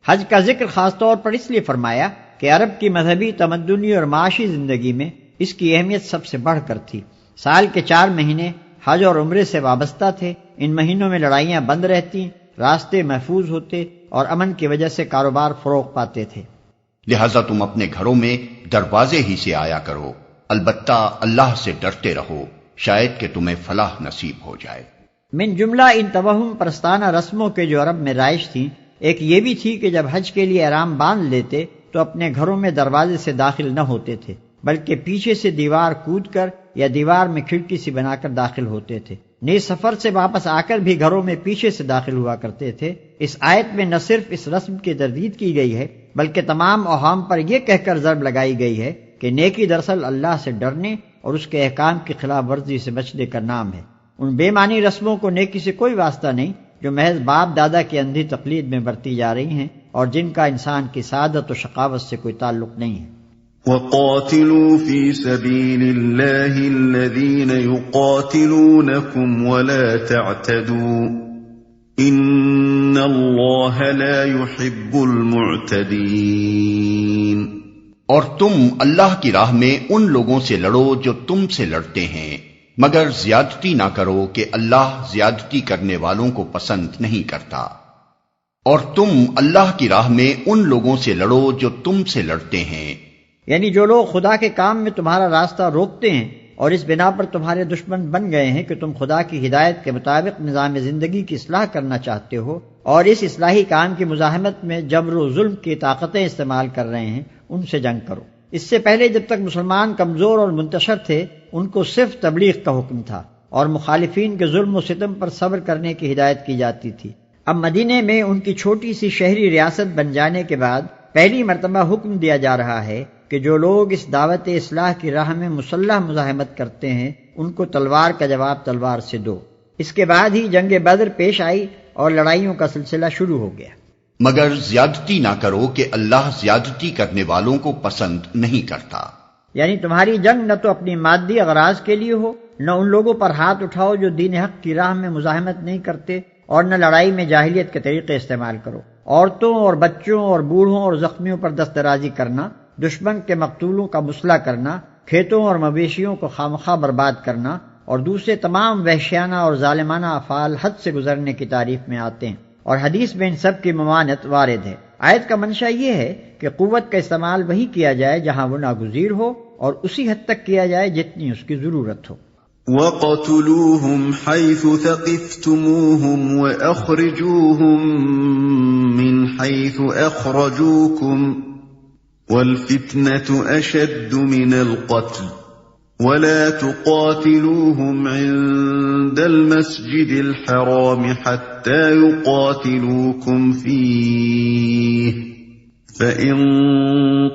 حج کا ذکر خاص طور پر اس لیے فرمایا کہ عرب کی مذہبی، تمدنی اور معاشی زندگی میں اس کی اہمیت سب سے بڑھ کر تھی۔ سال کے 4 مہینے حج اور عمرے سے وابستہ تھے۔ ان مہینوں میں لڑائیاں بند رہتی، راستے محفوظ ہوتے اور امن کی وجہ سے کاروبار فروغ پاتے تھے۔ لہذا تم اپنے گھروں میں دروازے ہی سے آیا کرو، البتہ اللہ سے ڈرتے رہو، شاید کہ تمہیں فلاح نصیب ہو جائے۔ من جملہ ان توہم پرستانہ رسموں کے جو عرب میں رائج تھیں، ایک یہ بھی تھی کہ جب حج کے لیے احرام باندھ لیتے تو اپنے گھروں میں دروازے سے داخل نہ ہوتے تھے، بلکہ پیچھے سے دیوار کود کر یا دیوار میں کھڑکی سی بنا کر داخل ہوتے تھے۔ نیز سفر سے واپس آ کر بھی گھروں میں پیچھے سے داخل ہوا کرتے تھے۔ اس آیت میں نہ صرف اس رسم کی تردید کی گئی ہے بلکہ تمام اوہام پر یہ کہہ کر ضرب لگائی گئی ہے کہ نیکی دراصل اللہ سے ڈرنے اور اس کے احکام کی خلاف ورزی سے بچنے کا نام ہے۔ ان بے معنی رسموں کو نیکی سے کوئی واسطہ نہیں جو محض باپ دادا کی اندھی تقلید میں برتی جا رہی ہیں اور جن کا انسان کی سعادت و شقاوت سے کوئی تعلق نہیں ہے۔ وَقَاتِلُوا فِي سَبِيلِ اللَّهِ الَّذِينَ يُقَاتِلُونَكُمْ وَلَا تَعْتَدُوا إِنَّ اللَّهَ لَا يُحِبُّ الْمُعْتَدِينَ۔ اور تم اللہ کی راہ میں ان لوگوں سے لڑو جو تم سے لڑتے ہیں، مگر زیادتی نہ کرو کہ اللہ زیادتی کرنے والوں کو پسند نہیں کرتا۔ اور تم اللہ کی راہ میں ان لوگوں سے لڑو جو تم سے لڑتے ہیں، یعنی جو لوگ خدا کے کام میں تمہارا راستہ روکتے ہیں اور اس بنا پر تمہارے دشمن بن گئے ہیں کہ تم خدا کی ہدایت کے مطابق نظام زندگی کی اصلاح کرنا چاہتے ہو اور اس اصلاحی کام کی مزاحمت میں جبر و ظلم کی طاقتیں استعمال کر رہے ہیں، ان سے جنگ کرو۔ اس سے پہلے جب تک مسلمان کمزور اور منتشر تھے ان کو صرف تبلیغ کا حکم تھا اور مخالفین کے ظلم و ستم پر صبر کرنے کی ہدایت کی جاتی تھی۔ اب مدینے میں ان کی چھوٹی سی شہری ریاست بن جانے کے بعد پہلی مرتبہ حکم دیا جا رہا ہے کہ جو لوگ اس دعوت اصلاح کی راہ میں مسلح مزاحمت کرتے ہیں ان کو تلوار کا جواب تلوار سے دو۔ اس کے بعد ہی جنگ بدر پیش آئی اور لڑائیوں کا سلسلہ شروع ہو گیا۔ مگر زیادتی نہ کرو کہ اللہ زیادتی کرنے والوں کو پسند نہیں کرتا۔ یعنی تمہاری جنگ نہ تو اپنی مادی اغراض کے لیے ہو، نہ ان لوگوں پر ہاتھ اٹھاؤ جو دین حق کی راہ میں مزاحمت نہیں کرتے اور نہ لڑائی میں جاہلیت کے طریقے استعمال کرو۔ عورتوں اور بچوں اور بوڑھوں اور زخمیوں پر دست درازی کرنا، دشمن کے مقتولوں کا مسئلہ کرنا، کھیتوں اور مویشیوں کو خامخواہ برباد کرنا اور دوسرے تمام وحشیانہ اور ظالمانہ افعال حد سے گزرنے کی تعریف میں آتے ہیں، اور حدیث میں ان سب کی ممانعت وارد ہے۔ آیت کا منشا یہ ہے کہ قوت کا استعمال وہی کیا جائے جہاں وہ ناگزیر ہو، اور اسی حد تک کیا جائے جتنی اس کی ضرورت ہو۔ وَاقْتُلُوهُمْ حَيْثُ ثَقِفْتُمُوهُمْ وَأَخْرِجُوهُمْ مِنْ حَيْثُ أَخْرَجُوكُمْ وَالْفِتْنَةُ أَشَدُّ مِنَ الْقَتْلِ وَلَا تُقَاتِلُوهُمْ عِندَ الْمَسْجِدِ الْحَرَامِ حَتَّى يُقَاتِلُوكُمْ فِيهِ فَإِن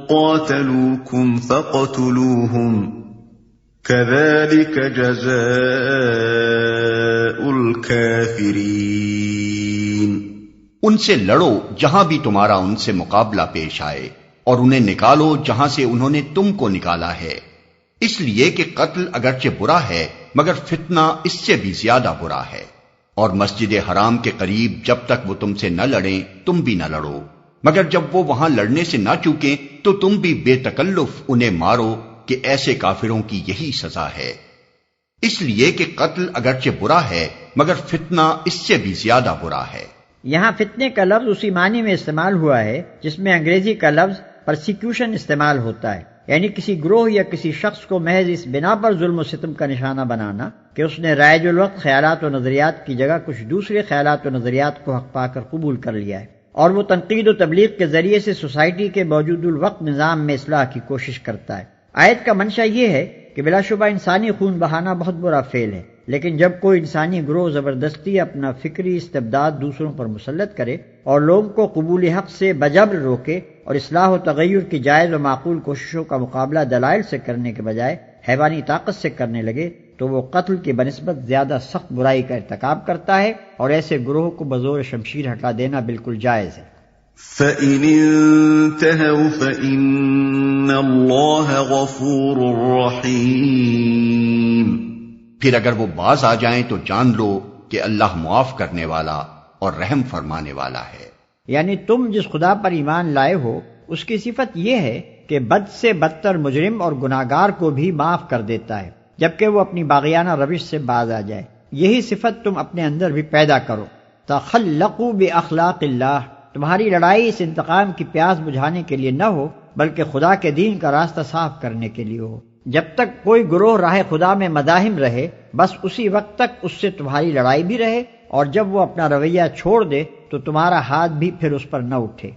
قَاتَلُوكُمْ فَاقْتُلُوهُمْ كَذَلِكَ جَزَاءُ الْكَافِرِينَ۔ ان سے لڑو جہاں بھی تمہارا ان سے مقابلہ پیش آئے، اور انہیں نکالو جہاں سے انہوں نے تم کو نکالا ہے، اس لیے کہ قتل اگرچہ برا ہے مگر فتنہ اس سے بھی زیادہ برا ہے۔ اور مسجد حرام کے قریب جب تک وہ تم سے نہ لڑیں تم بھی نہ لڑو، مگر جب وہ وہاں لڑنے سے نہ چوکیں تو تم بھی بے تکلف انہیں مارو، کہ ایسے کافروں کی یہی سزا ہے۔ اس لیے کہ قتل اگرچہ برا ہے مگر فتنہ اس سے بھی زیادہ برا ہے۔ یہاں فتنے کا لفظ اسی معنی میں استعمال ہوا ہے جس میں انگریزی کا لفظ پرسیکیوشن استعمال ہوتا ہے، یعنی کسی گروہ یا کسی شخص کو محض اس بنا پر ظلم و ستم کا نشانہ بنانا کہ اس نے رائج الوقت خیالات و نظریات کی جگہ کچھ دوسرے خیالات و نظریات کو حق پا کر قبول کر لیا ہے، اور وہ تنقید و تبلیغ کے ذریعے سے سوسائٹی کے موجود الوقت نظام میں اصلاح کی کوشش کرتا ہے۔ آیت کا منشا یہ ہے کہ بلا شبہ انسانی خون بہانا بہت برا فعل ہے، لیکن جب کوئی انسانی گروہ زبردستی اپنا فکری استبداد دوسروں پر مسلط کرے اور لوگوں کو قبول حق سے بجبر روکے اور اصلاح و تغیر کی جائز و معقول کوششوں کا مقابلہ دلائل سے کرنے کے بجائے حیوانی طاقت سے کرنے لگے تو وہ قتل کی بنسبت زیادہ سخت برائی کا ارتکاب کرتا ہے، اور ایسے گروہ کو بزور شمشیر ہٹا دینا بالکل جائز ہے۔ فَإِنِ انتهوا فَإِنَّ اللَّهَ غَفُورٌ رَّحِيمٌ۔ پھر اگر وہ باز آ جائیں تو جان لو کہ اللہ معاف کرنے والا اور رحم فرمانے والا ہے۔ یعنی تم جس خدا پر ایمان لائے ہو اس کی صفت یہ ہے کہ بد سے بدتر مجرم اور گناہگار کو بھی معاف کر دیتا ہے جبکہ وہ اپنی باغیانہ روش سے باز آ جائے۔ یہی صفت تم اپنے اندر بھی پیدا کرو۔ تخلقوا باخلاق اللہ، تمہاری لڑائی اس انتقام کی پیاس بجھانے کے لیے نہ ہو بلکہ خدا کے دین کا راستہ صاف کرنے کے لیے ہو۔ جب تک کوئی گروہ راہ خدا میں مداحم رہے بس اسی وقت تک اس سے تمہاری لڑائی بھی رہے، اور جب وہ اپنا رویہ چھوڑ دے تو تمہارا ہاتھ بھی پھر اس پر نہ اٹھے۔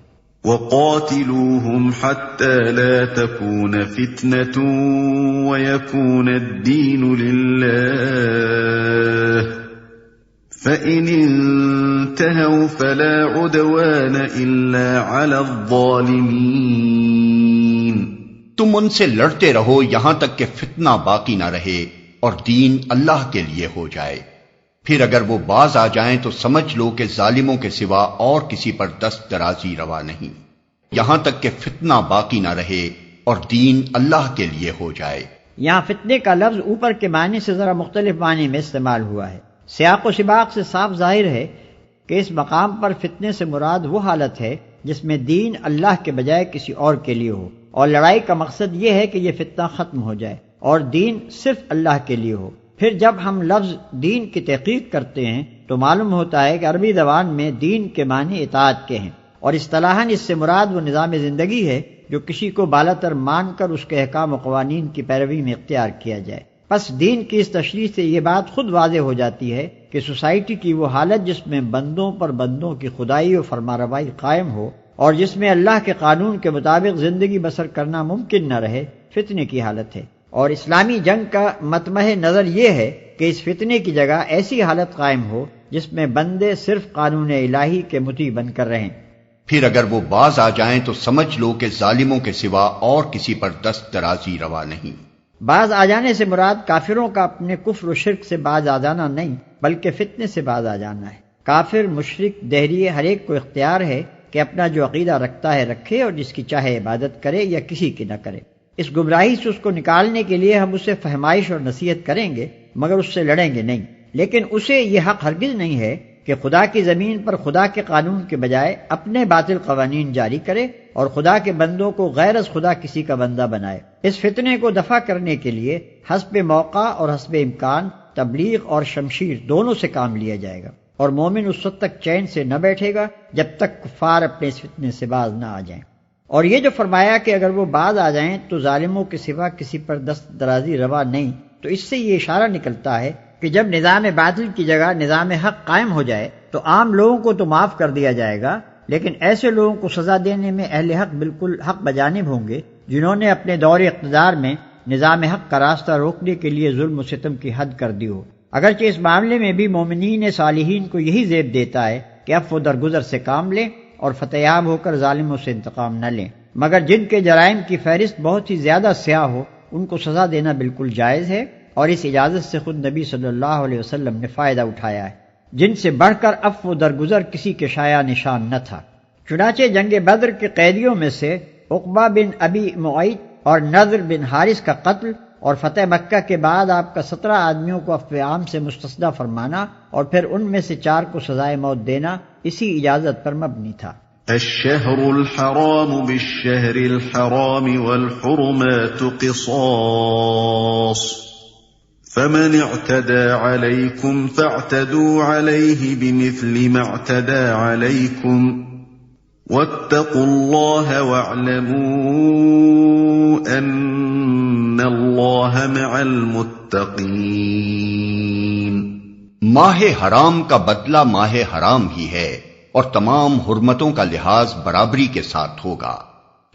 وَقَاتِلُوهُمْ حَتَّى لَا تَكُونَ فِتْنَةٌ وَيَكُونَ الدِّينُ لِلَّهِ فَإِنِ انتهوا فَلَا عُدْوَانَ إِلَّا عَلَى الظَّالِمِينَ۔ تم ان سے لڑتے رہو یہاں تک کہ فتنہ باقی نہ رہے اور دین اللہ کے لیے ہو جائے۔ پھر اگر وہ باز آ جائیں تو سمجھ لو کہ ظالموں کے سوا اور کسی پر دست درازی روا نہیں، یہاں تک کہ فتنہ باقی نہ رہے اور دین اللہ کے لیے ہو جائے۔ یہاں فتنے کا لفظ اوپر کے معنی سے ذرا مختلف معنی میں استعمال ہوا ہے۔ سیاق و سباق سے صاف ظاہر ہے کہ اس مقام پر فتنے سے مراد وہ حالت ہے جس میں دین اللہ کے بجائے کسی اور کے لیے ہو، اور لڑائی کا مقصد یہ ہے کہ یہ فتنہ ختم ہو جائے اور دین صرف اللہ کے لیے ہو۔ پھر جب ہم لفظ دین کی تحقیق کرتے ہیں تو معلوم ہوتا ہے کہ عربی زبان میں دین کے معنی اطاعت کے ہیں، اور اصطلاحاً اس سے مراد وہ نظام زندگی ہے جو کسی کو بالاتر مان کر اس کے احکام و قوانین کی پیروی میں اختیار کیا جائے۔ پس دین کی اس تشریح سے یہ بات خود واضح ہو جاتی ہے کہ سوسائٹی کی وہ حالت جس میں بندوں پر بندوں کی خدائی و فرمانروائی قائم ہو اور جس میں اللہ کے قانون کے مطابق زندگی بسر کرنا ممکن نہ رہے، فتنے کی حالت ہے، اور اسلامی جنگ کا مطمح نظر یہ ہے کہ اس فتنے کی جگہ ایسی حالت قائم ہو جس میں بندے صرف قانون الہی کے مطیع بن کر رہیں۔ پھر اگر وہ باز آ جائیں تو سمجھ لو کہ ظالموں کے سوا اور کسی پر دست درازی روا نہیں۔ باز آ جانے سے مراد کافروں کا اپنے کفر و شرک سے باز آ جانا نہیں بلکہ فتنے سے باز آ جانا ہے۔ کافر، مشرک، دہریے ہر ایک کو اختیار ہے کہ اپنا جو عقیدہ رکھتا ہے رکھے اور جس کی چاہے عبادت کرے یا کسی کی نہ کرے۔ اس گمراہی سے اس کو نکالنے کے لیے ہم اسے فہمائش اور نصیحت کریں گے مگر اس سے لڑیں گے نہیں، لیکن اسے یہ حق ہرگز نہیں ہے کہ خدا کی زمین پر خدا کے قانون کے بجائے اپنے باطل قوانین جاری کرے اور خدا کے بندوں کو غیر از خدا کسی کا بندہ بنائے۔ اس فتنے کو دفع کرنے کے لیے حسب موقع اور حسب امکان تبلیغ اور شمشیر دونوں سے کام لیا جائے گا، اور مومن اس وقت تک چین سے نہ بیٹھے گا جب تک کفار اپنے اس فتنے سے باز نہ آ جائیں۔ اور یہ جو فرمایا کہ اگر وہ باز آ جائیں تو ظالموں کے سوا کسی پر دست درازی روا نہیں، تو اس سے یہ اشارہ نکلتا ہے کہ جب نظام باطل کی جگہ نظام حق قائم ہو جائے تو عام لوگوں کو تو معاف کر دیا جائے گا، لیکن ایسے لوگوں کو سزا دینے میں اہل حق بالکل حق بجانب ہوں گے جنہوں نے اپنے دور اقتدار میں نظام حق کا راستہ روکنے کے لیے ظلم و ستم کی حد کر دی ہو۔ اگرچہ اس معاملے میں بھی مومنین صالحین کو یہی زیب دیتا ہے کہ عفو درگزر سے کام لیں اور فتح یاب ہو کر ظالموں سے انتقام نہ لیں، مگر جن کے جرائم کی فہرست بہت ہی زیادہ سیاہ ہو ان کو سزا دینا بالکل جائز ہے، اور اس اجازت سے خود نبی صلی اللہ علیہ وسلم نے فائدہ اٹھایا ہے، جن سے بڑھ کر عفو درگزر کسی کے شایع نشان نہ تھا۔ چنانچہ جنگ بدر کے قیدیوں میں سے عقبہ بن ابی معیط اور نضر بن حارث کا قتل اور فتح مکہ کے بعد آپ کا 17 آدمیوں کو عفو عام سے مستثنی فرمانا اور پھر ان میں سے 4 کو سزائے موت دینا اسی اجازت پر مبنی تھا۔ الشهر الحرام بالشهر الحرام والحرمات قصاص فمن اعتدى عليكم فاعتدوا عليه بمثل ما اعتدى عليكم واتقوا الله واعلموا ان الله مع المتقين۔ ماہ حرام کا بدلہ ماہ حرام ہی ہے، اور تمام حرمتوں کا لحاظ برابری کے ساتھ ہوگا،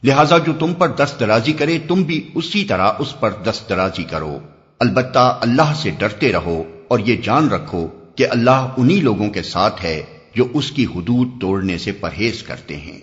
لہذا جو تم پر دست درازی کرے تم بھی اسی طرح اس پر دست درازی کرو، البتہ اللہ سے ڈرتے رہو اور یہ جان رکھو کہ اللہ انہی لوگوں کے ساتھ ہے جو اس کی حدود توڑنے سے پرہیز کرتے ہیں،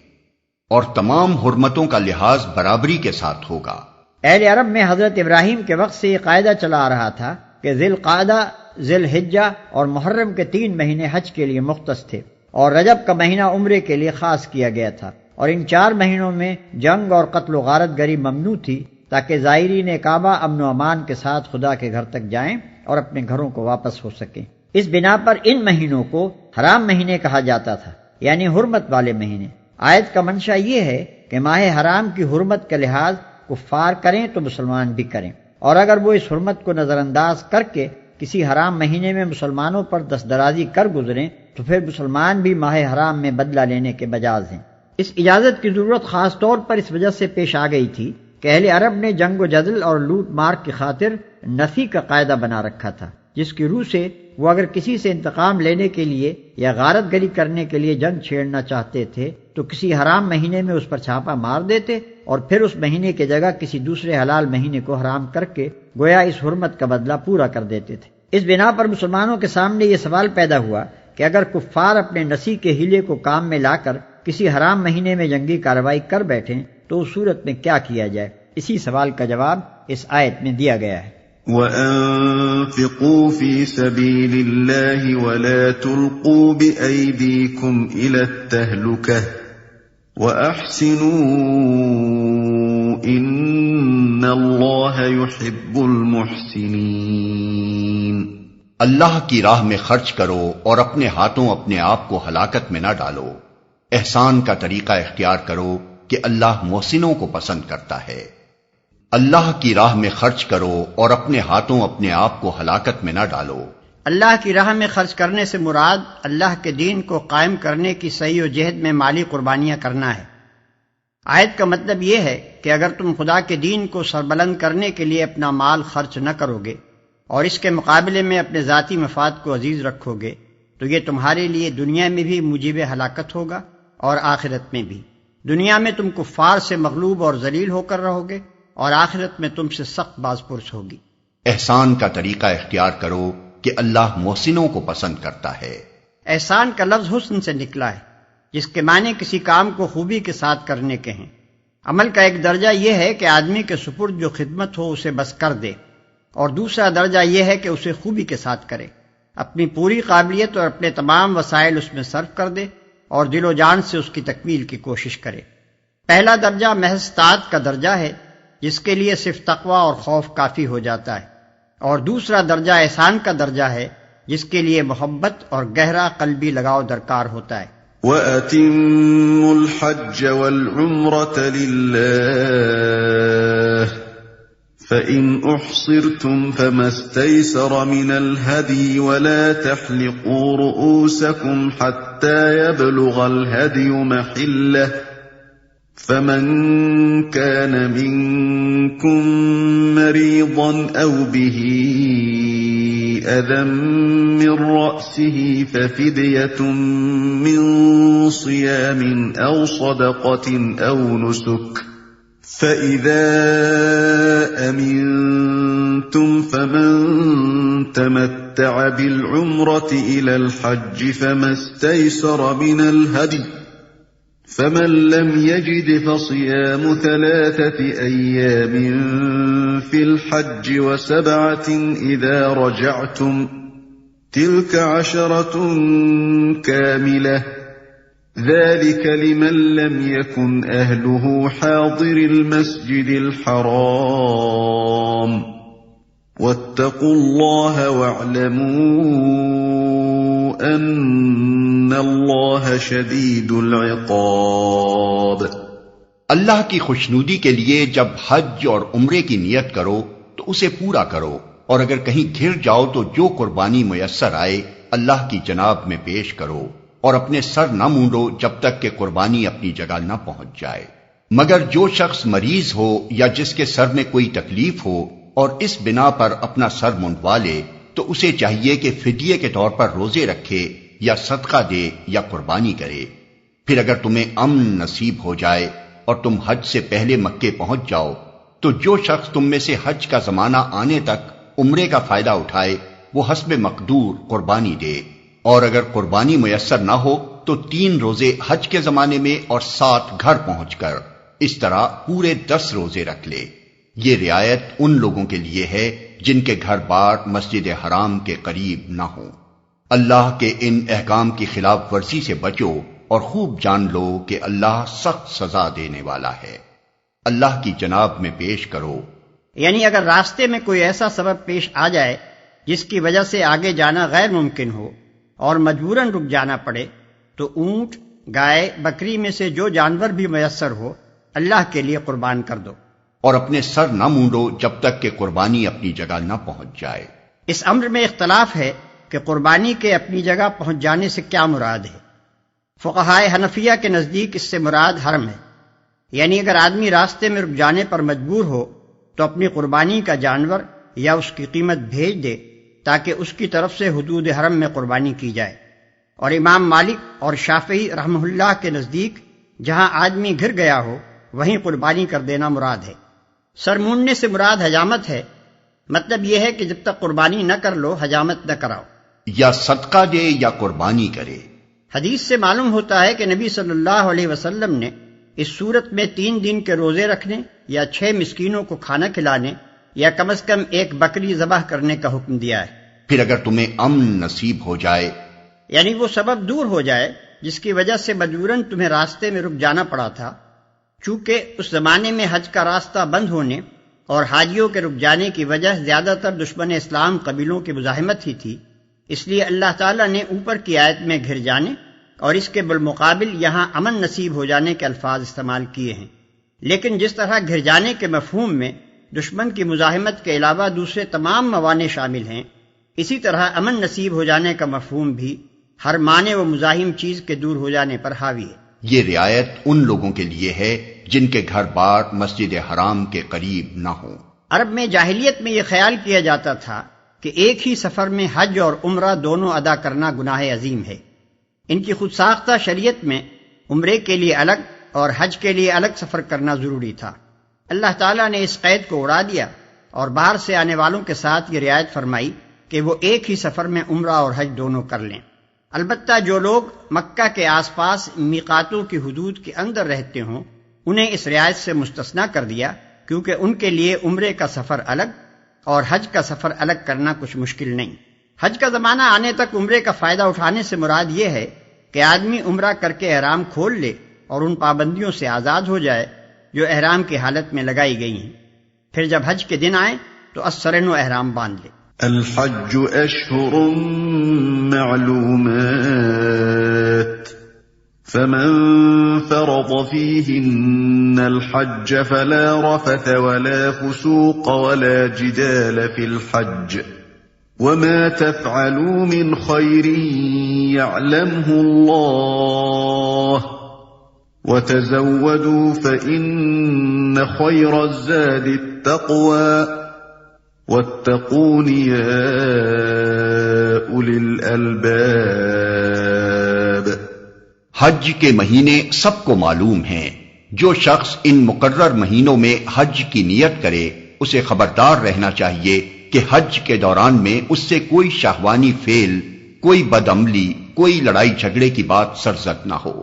اور تمام حرمتوں کا لحاظ برابری کے ساتھ ہوگا۔ اہل عرب میں حضرت ابراہیم کے وقت سے یہ قاعدہ چلا آ رہا تھا کہ ذی القعدہ، ذی الحجہ اور محرم کے 3 مہینے حج کے لیے مختص تھے، اور رجب کا مہینہ عمرے کے لیے خاص کیا گیا تھا، اور ان 4 مہینوں میں جنگ اور قتل و غارت گری ممنوع تھی تاکہ زائرین کعبہ امن و امان کے ساتھ خدا کے گھر تک جائیں اور اپنے گھروں کو واپس ہو سکیں۔ اس بنا پر ان مہینوں کو حرام مہینے کہا جاتا تھا، یعنی حرمت والے مہینے۔ آیت کا منشا یہ ہے کہ ماہ حرام کی حرمت کا لحاظ کفار کریں تو مسلمان بھی کریں، اور اگر وہ اس حرمت کو نظر انداز کر کے کسی حرام مہینے میں مسلمانوں پر دست درازی کر گزریں تو پھر مسلمان بھی ماہ حرام میں بدلہ لینے کے مجاز ہیں۔ اس اجازت کی ضرورت خاص طور پر اس وجہ سے پیش آ گئی تھی کہ اہل عرب نے جنگ و جدل اور لوٹ مار کی خاطر نفی کا قاعدہ بنا رکھا تھا، جس کی روح سے وہ اگر کسی سے انتقام لینے کے لیے یا غارت گری کرنے کے لیے جنگ چھیڑنا چاہتے تھے تو کسی حرام مہینے میں اس پر چھاپا مار دیتے اور پھر اس مہینے کی جگہ کسی دوسرے حلال مہینے کو حرام کر کے گویا اس حرمت کا بدلہ پورا کر دیتے تھے۔ اس بنا پر مسلمانوں کے سامنے یہ سوال پیدا ہوا کہ اگر کفار اپنے نسی کے ہیلے کو کام میں لا کر کسی حرام مہینے میں جنگی کارروائی کر بیٹھیں تو اس صورت میں کیا کیا جائے؟ اسی سوال کا جواب اس آیت میں دیا گیا ہے۔ وَأَنفِقُوا فِي سَبِيلِ اللَّهِ وَلَا تُلْقُوا بِأَيْدِيكُمْ إِلَى التَّهْلُكَةِ وَأَحْسِنُوا إِنَّ اللَّهَ يُحِبُّ الْمُحْسِنِينَ۔ اللہ کی راہ میں خرچ کرو اور اپنے ہاتھوں اپنے آپ کو ہلاکت میں نہ ڈالو، احسان کا طریقہ اختیار کرو کہ اللہ محسنوں کو پسند کرتا ہے۔ اللہ کی راہ میں خرچ کرو اور اپنے ہاتھوں اپنے آپ کو ہلاکت میں نہ ڈالو۔ اللہ کی راہ میں خرچ کرنے سے مراد اللہ کے دین کو قائم کرنے کی سعی و جہد میں مالی قربانیاں کرنا ہے۔ آیت کا مطلب یہ ہے کہ اگر تم خدا کے دین کو سربلند کرنے کے لیے اپنا مال خرچ نہ کرو گے اور اس کے مقابلے میں اپنے ذاتی مفاد کو عزیز رکھو گے تو یہ تمہارے لیے دنیا میں بھی موجب ہلاکت ہوگا اور آخرت میں بھی۔ دنیا میں تم کفار سے مغلوب اور ذلیل ہو کر رہو گے اور آخرت میں تم سے سخت باز پرس ہوگی۔ احسان کا طریقہ اختیار کرو کہ اللہ محسنوں کو پسند کرتا ہے۔ احسان کا لفظ حسن سے نکلا ہے، جس کے معنی کسی کام کو خوبی کے ساتھ کرنے کے ہیں۔ عمل کا ایک درجہ یہ ہے کہ آدمی کے سپرد جو خدمت ہو اسے بس کر دے، اور دوسرا درجہ یہ ہے کہ اسے خوبی کے ساتھ کرے، اپنی پوری قابلیت اور اپنے تمام وسائل اس میں صرف کر دے اور دل و جان سے اس کی تکمیل کی کوشش کرے۔ پہلا درجہ محض طاعت کا درجہ ہے، جس کے لیے صرف تقوی اور خوف کافی ہو جاتا ہے، اور دوسرا درجہ احسان کا درجہ ہے، جس کے لیے محبت اور گہرا قلبی لگاؤ درکار ہوتا ہے۔ وَأَتِمُّوا الْحَجَّ وَالْعُمْرَةَ لِلَّهِ فَإِنْ أُحْصِرْتُمْ فَمَا اسْتَيْسَرَ مِنَ الْهَدْيِ وَلَا تَحْلِقُوا رُؤُوسَكُمْ حَتَّى يَبْلُغَ الْهَدْيُ مَحِلَّهُ فَمَنْ كَانَ مِنْكُمْ مَرِيضًا أَوْ بِهِ أَذًى مِّن رَّأْسِهِ فَفِدْيَةٌ مِّن صِيَامٍ أَوْ صَدَقَةٍ أَوْ نُسُكٍ فَإِذَا أَمِنْتُمْ فَمَنْ تَمَتَّعَ بِالْعُمْرَةِ إِلَى الْحَجِّ فَمَا اسْتَيْسَرَ مِنَ الْهَدْيِ فَمَنْ لَمْ يَجِدْ فَصِيَامُ 3 أَيَّامٍ فِي الْحَجِّ وَسَبْعَةٍ إِذَا رَجَعْتُمْ تِلْكَ 10 كَامِلَةٌ ذَلِكَ لِمَنْ لَمْ يَكُنْ أَهْلُهُ حَاضِرِ الْمَسْجِدِ الْحَرَامِ وَاتَّقُوا اللَّهَ وَاعْلَمُوا أَنَّ اللَّهَ شَدِيدُ الْعِقَابِ۔ اللہ کی خوشنودی کے لیے جب حج اور عمرے کی نیت کرو تو اسے پورا کرو، اور اگر کہیں گھر جاؤ تو جو قربانی میسر آئے اللہ کی جناب میں پیش کرو، اور اپنے سر نہ مونڈو جب تک کہ قربانی اپنی جگہ نہ پہنچ جائے، مگر جو شخص مریض ہو یا جس کے سر میں کوئی تکلیف ہو اور اس بنا پر اپنا سر منڈوا لے تو اسے چاہیے کہ فدیے کے طور پر روزے رکھے یا صدقہ دے یا قربانی کرے۔ پھر اگر تمہیں امن نصیب ہو جائے اور تم حج سے پہلے مکے پہنچ جاؤ تو جو شخص تم میں سے حج کا زمانہ آنے تک عمرے کا فائدہ اٹھائے وہ حسب مقدور قربانی دے، اور اگر قربانی میسر نہ ہو تو 3 روزے حج کے زمانے میں اور 7 گھر پہنچ کر، اس طرح پورے 10 روزے رکھ لے۔ یہ رعایت ان لوگوں کے لیے ہے جن کے گھر بار مسجد حرام کے قریب نہ ہوں۔ اللہ کے ان احکام کی خلاف ورزی سے بچو اور خوب جان لو کہ اللہ سخت سزا دینے والا ہے۔ اللہ کی جناب میں پیش کرو، یعنی اگر راستے میں کوئی ایسا سبب پیش آ جائے جس کی وجہ سے آگے جانا غیر ممکن ہو اور مجبوراً رک جانا پڑے تو اونٹ، گائے، بکری میں سے جو جانور بھی میسر ہو اللہ کے لیے قربان کر دو، اور اپنے سر نہ مونڈو جب تک کہ قربانی اپنی جگہ نہ پہنچ جائے۔ اس امر میں اختلاف ہے کہ قربانی کے اپنی جگہ پہنچ جانے سے کیا مراد ہے۔ فقہائے حنفیہ کے نزدیک اس سے مراد حرم ہے، یعنی اگر آدمی راستے میں رک جانے پر مجبور ہو تو اپنی قربانی کا جانور یا اس کی قیمت بھیج دے تاکہ اس کی طرف سے حدود حرم میں قربانی کی جائے۔ اور امام مالک اور شافعی رحمہ اللہ کے نزدیک جہاں آدمی گھر گیا ہو وہیں قربانی کر دینا مراد ہے۔ سر مونڈنے سے مراد حجامت ہے، مطلب یہ ہے کہ جب تک قربانی نہ کر لو حجامت نہ کراؤ، یا صدقہ دے یا قربانی کرے۔ حدیث سے معلوم ہوتا ہے کہ نبی صلی اللہ علیہ وسلم نے اس صورت میں 3 دن کے روزے رکھنے یا 6 مسکینوں کو کھانا کھلانے یا کم از کم 1 بکری ذبح کرنے کا حکم دیا ہے۔ پھر اگر تمہیں امن نصیب ہو جائے، یعنی وہ سبب دور ہو جائے جس کی وجہ سے مجبوراً تمہیں راستے میں رک جانا پڑا تھا، چونکہ اس زمانے میں حج کا راستہ بند ہونے اور حاجیوں کے رک جانے کی وجہ زیادہ تر دشمن اسلام قبیلوں کی مزاحمت ہی تھی، اس لیے اللہ تعالیٰ نے اوپر کی آیت میں گھر جانے اور اس کے بالمقابل یہاں امن نصیب ہو جانے کے الفاظ استعمال کیے ہیں۔ لیکن جس طرح گھر جانے کے مفہوم میں دشمن کی مزاحمت کے علاوہ دوسرے تمام موانع شامل ہیں، اسی طرح امن نصیب ہو جانے کا مفہوم بھی ہر مانع و مزاحم چیز کے دور ہو جانے پر حاوی ہے۔ یہ رعایت ان لوگوں کے لیے ہے جن کے گھر بار مسجد حرام کے قریب نہ ہوں۔ عرب میں جاہلیت میں یہ خیال کیا جاتا تھا کہ ایک ہی سفر میں حج اور عمرہ دونوں ادا کرنا گناہ عظیم ہے۔ ان کی خود ساختہ شریعت میں عمرے کے لیے الگ اور حج کے لیے الگ سفر کرنا ضروری تھا۔ اللہ تعالیٰ نے اس قید کو اڑا دیا اور باہر سے آنے والوں کے ساتھ یہ رعایت فرمائی کہ وہ ایک ہی سفر میں عمرہ اور حج دونوں کر لیں۔ البتہ جو لوگ مکہ کے آس پاس میقاتوں کی حدود کے اندر رہتے ہوں انہیں اس رعایت سے مستثنا کر دیا، کیونکہ ان کے لیے عمرے کا سفر الگ اور حج کا سفر الگ کرنا کچھ مشکل نہیں۔ حج کا زمانہ آنے تک عمرے کا فائدہ اٹھانے سے مراد یہ ہے کہ آدمی عمرہ کر کے احرام کھول لے اور ان پابندیوں سے آزاد ہو جائے جو احرام کی حالت میں لگائی گئی ہیں، پھر جب حج کے دن آئے تو السرن و احرام باندھ لے۔ الحج أشهر معلومات فمن فرض فيهن الحج فلا رفث ولا فسوق ولا جدال في الحج وما تفعلوا من خير يعلمه الله وتزودوا فإن خير الزاد التقوى واتقون يا أولي الألباب۔ حج کے مہینے سب کو معلوم ہیں۔ جو شخص ان مقرر مہینوں میں حج کی نیت کرے اسے خبردار رہنا چاہیے کہ حج کے دوران میں اس سے کوئی شہوانی فعل، کوئی بدعملی، کوئی لڑائی جھگڑے کی بات سرزد نہ ہو،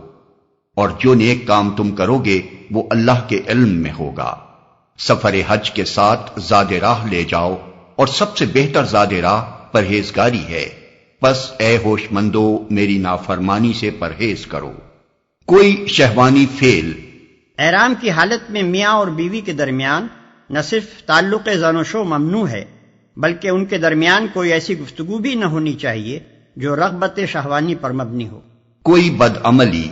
اور جو نیک کام تم کرو گے وہ اللہ کے علم میں ہوگا۔ سفر حج کے ساتھ زاد راہ لے جاؤ، اور سب سے بہتر زاد راہ پرہیزگاری ہے، بس اے ہوش مندو میری نافرمانی سے پرہیز کرو۔ کوئی شہوانی فعل، احرام کی حالت میں میاں اور بیوی کے درمیان نہ صرف تعلق زن و شو ممنوع ہے بلکہ ان کے درمیان کوئی ایسی گفتگو بھی نہ ہونی چاہیے جو رغبت شہوانی پر مبنی ہو۔ کوئی بدعملی،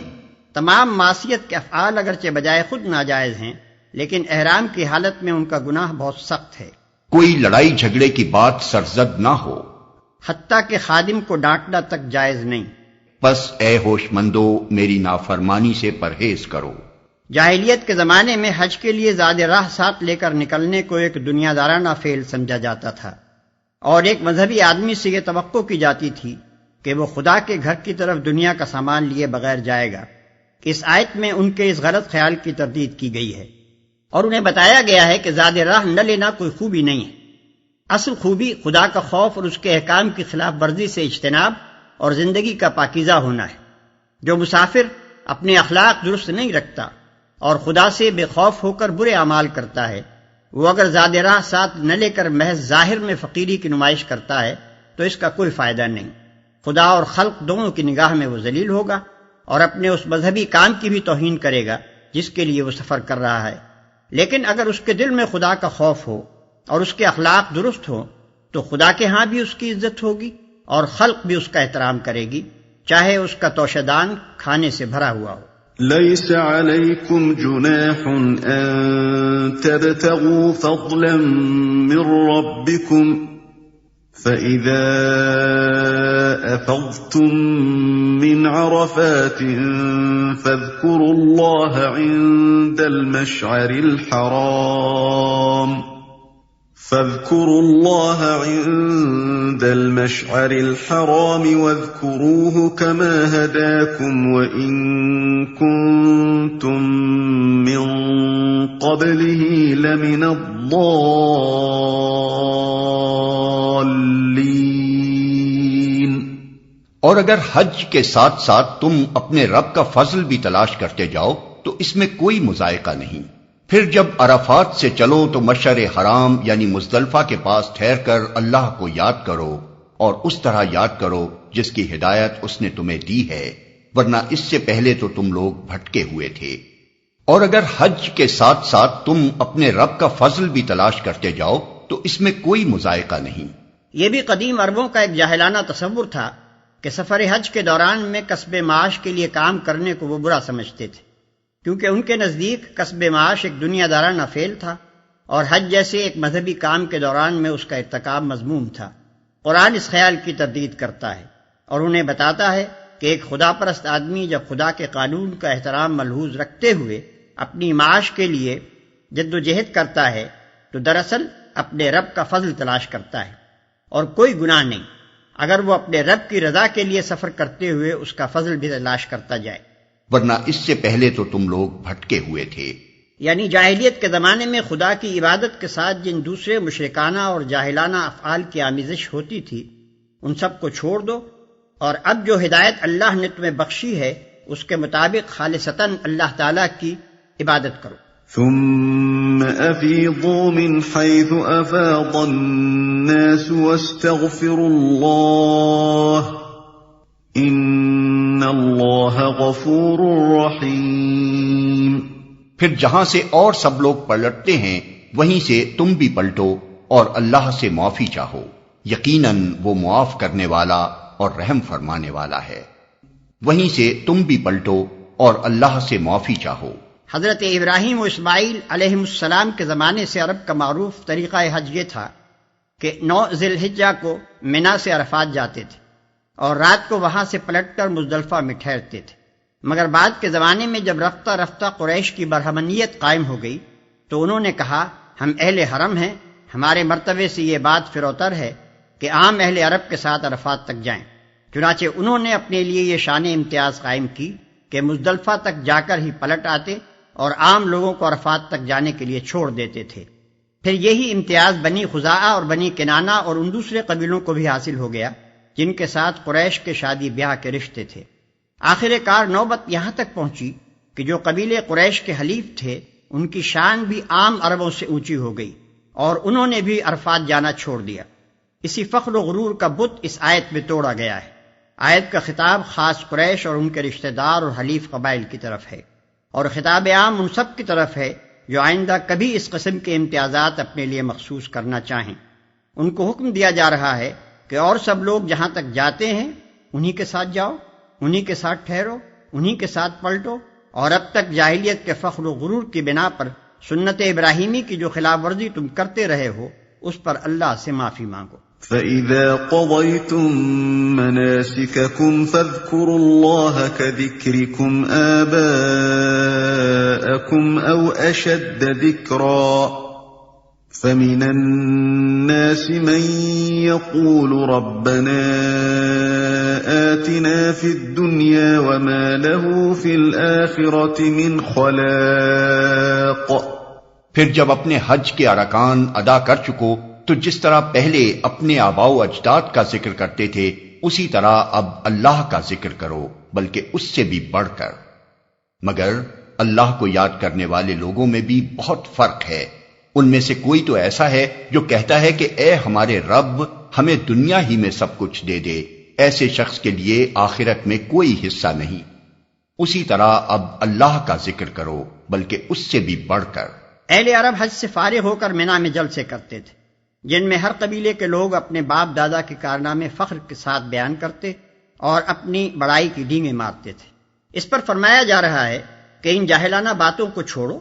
تمام معصیت کے افعال اگرچہ بجائے خود ناجائز ہیں لیکن احرام کی حالت میں ان کا گناہ بہت سخت ہے۔ کوئی لڑائی جھگڑے کی بات سرزد نہ ہو، حتیٰ کہ خادم کو ڈانٹنا تک جائز نہیں۔ بس اے ہوش مندو میری نافرمانی سے پرہیز کرو۔ جاہلیت کے زمانے میں حج کے لیے زاد راہ ساتھ لے کر نکلنے کو ایک دنیا دارانہ فعل سمجھا جاتا تھا، اور ایک مذہبی آدمی سے یہ توقع کی جاتی تھی کہ وہ خدا کے گھر کی طرف دنیا کا سامان لیے بغیر جائے گا۔ اس آیت میں ان کے اس غلط خیال کی تردید کی گئی ہے، اور انہیں بتایا گیا ہے کہ زاد راہ نہ لینا کوئی خوبی نہیں ہے۔ اصل خوبی خدا کا خوف اور اس کے احکام کی خلاف ورزی سے اجتناب اور زندگی کا پاکیزہ ہونا ہے۔ جو مسافر اپنے اخلاق درست نہیں رکھتا اور خدا سے بے خوف ہو کر برے اعمال کرتا ہے، وہ اگر زاد راہ ساتھ نہ لے کر محض ظاہر میں فقیری کی نمائش کرتا ہے تو اس کا کوئی فائدہ نہیں۔ خدا اور خلق دونوں کی نگاہ میں وہ ذلیل ہوگا اور اپنے اس مذہبی کام کی بھی توہین کرے گا جس کے لیے وہ سفر کر رہا ہے۔ لیکن اگر اس کے دل میں خدا کا خوف ہو اور اس کے اخلاق درست ہو تو خدا کے ہاں بھی اس کی عزت ہوگی اور خلق بھی اس کا احترام کرے گی، چاہے اس کا توشدان کھانے سے بھرا ہوا ہو۔ ليس عليكم جناح أن تبتغوا فضلا من ربكم فإذا أفضتم من عرفات فاذكروا الله عند المشعر الحرام واذكروه كما هداكم وإن كنتم من قبله لمن الضالين۔ اور اگر حج کے ساتھ ساتھ تم اپنے رب کا فضل بھی تلاش کرتے جاؤ تو اس میں کوئی مذائقہ نہیں۔ پھر جب عرفات سے چلو تو مشعر حرام یعنی مزدلفہ کے پاس ٹھہر کر اللہ کو یاد کرو، اور اس طرح یاد کرو جس کی ہدایت اس نے تمہیں دی ہے، ورنہ اس سے پہلے تو تم لوگ بھٹکے ہوئے تھے۔ اور اگر حج کے ساتھ ساتھ تم اپنے رب کا فضل بھی تلاش کرتے جاؤ تو اس میں کوئی مذائقہ نہیں۔ یہ بھی قدیم عربوں کا ایک جاہلانہ تصور تھا کہ سفر حج کے دوران میں کسب معاش کے لیے کام کرنے کو وہ برا سمجھتے تھے، کیونکہ ان کے نزدیک کسب معاش ایک دنیا دارانہ فعل تھا اور حج جیسے ایک مذہبی کام کے دوران میں اس کا ارتکاب مذموم تھا۔ قرآن اس خیال کی تردید کرتا ہے اور انہیں بتاتا ہے کہ ایک خدا پرست آدمی جب خدا کے قانون کا احترام ملحوظ رکھتے ہوئے اپنی معاش کے لیے جد و جہد کرتا ہے تو دراصل اپنے رب کا فضل تلاش کرتا ہے، اور کوئی گناہ نہیں اگر وہ اپنے رب کی رضا کے لیے سفر کرتے ہوئے اس کا فضل بھی تلاش کرتا جائے، ورنہ اس سے پہلے تو تم لوگ بھٹکے ہوئے تھے۔ یعنی جاہلیت کے زمانے میں خدا کی عبادت کے ساتھ جن دوسرے مشرکانہ اور جاہلانہ افعال کی آمیزش ہوتی تھی ان سب کو چھوڑ دو، اور اب جو ہدایت اللہ نے تمہیں بخشی ہے اس کے مطابق خالصتاً اللہ تعالیٰ کی عبادت کرو۔ ثم أفيضوا من حيث أفاض الناس واستغفروا الله إن الله غفور رحيم۔ پھر جہاں سے اور سب لوگ پلٹتے ہیں وہیں سے تم بھی پلٹو اور اللہ سے معافی چاہو، یقیناً وہ معاف کرنے والا اور رحم فرمانے والا ہے۔ وہیں سے تم بھی پلٹو اور اللہ سے معافی چاہو۔ حضرت ابراہیم و اسماعیل علیہ السلام کے زمانے سے عرب کا معروف طریقہ حج یہ تھا کہ 9 ذی الحجہ کو منا سے عرفات جاتے تھے اور رات کو وہاں سے پلٹ کر مزدلفہ میں ٹھہرتے تھے، مگر بعد کے زمانے میں جب رفتہ رفتہ قریش کی برہمنیت قائم ہو گئی تو انہوں نے کہا ہم اہل حرم ہیں، ہمارے مرتبے سے یہ بات فروتر ہے کہ عام اہل عرب کے ساتھ عرفات تک جائیں۔ چنانچہ انہوں نے اپنے لیے یہ شان امتیاز قائم کی کہ مزدلفہ تک جا کر ہی پلٹ آتے اور عام لوگوں کو عرفات تک جانے کے لیے چھوڑ دیتے تھے۔ پھر یہی امتیاز بنی خزاعہ اور بنی کنانہ اور ان دوسرے قبیلوں کو بھی حاصل ہو گیا جن کے ساتھ قریش کے شادی بیاہ کے رشتے تھے۔ آخر کار نوبت یہاں تک پہنچی کہ جو قبیلے قریش کے حلیف تھے ان کی شان بھی عام عربوں سے اونچی ہو گئی اور انہوں نے بھی عرفات جانا چھوڑ دیا۔ اسی فخر و غرور کا بت اس آیت میں توڑا گیا ہے۔ آیت کا خطاب خاص قریش اور ان کے رشتہ دار اور حلیف قبائل کی طرف ہے، اور خطاب عام ان سب کی طرف ہے جو آئندہ کبھی اس قسم کے امتیازات اپنے لیے مخصوص کرنا چاہیں۔ ان کو حکم دیا جا رہا ہے کہ اور سب لوگ جہاں تک جاتے ہیں انہی کے ساتھ جاؤ، انہی کے ساتھ ٹھہرو، انہی کے ساتھ پلٹو، اور اب تک جاہلیت کے فخر و غرور کی بنا پر سنت ابراہیمی کی جو خلاف ورزی تم کرتے رہے ہو اس پر اللہ سے معافی مانگو۔ فَإِذَا قَضَيْتُم مَّنَاسِكَكُمْ فَاذْكُرُوا اللَّهَ كَذِكْرِكُمْ آبَاءَكُمْ أَوْ أَشَدَّ ذِكْرًا فَمِنَ النَّاسِ مَن يَقُولُ رَبَّنَا آتِنَا فِي الدُّنْيَا وَمَا لَهُ فِي الْآخِرَةِ مِنْ خَلَاقٍ۔ پھر جب اپنے حج کے ارکان ادا کر چکو تو جس طرح پہلے اپنے آباء و اجداد کا ذکر کرتے تھے اسی طرح اب اللہ کا ذکر کرو، بلکہ اس سے بھی بڑھ کر۔ مگر اللہ کو یاد کرنے والے لوگوں میں بھی بہت فرق ہے۔ ان میں سے کوئی تو ایسا ہے جو کہتا ہے کہ اے ہمارے رب ہمیں دنیا ہی میں سب کچھ دے دے، ایسے شخص کے لیے آخرت میں کوئی حصہ نہیں۔ اسی طرح اب اللہ کا ذکر کرو، بلکہ اس سے بھی بڑھ کر۔ اہل عرب حج سے فارغ ہو کر منا میں جلسے کرتے تھے جن میں ہر قبیلے کے لوگ اپنے باپ دادا کے کارنامے فخر کے ساتھ بیان کرتے اور اپنی بڑائی کی ڈینگیں مارتے تھے۔ اس پر فرمایا جا رہا ہے کہ ان جاہلانہ باتوں کو چھوڑو،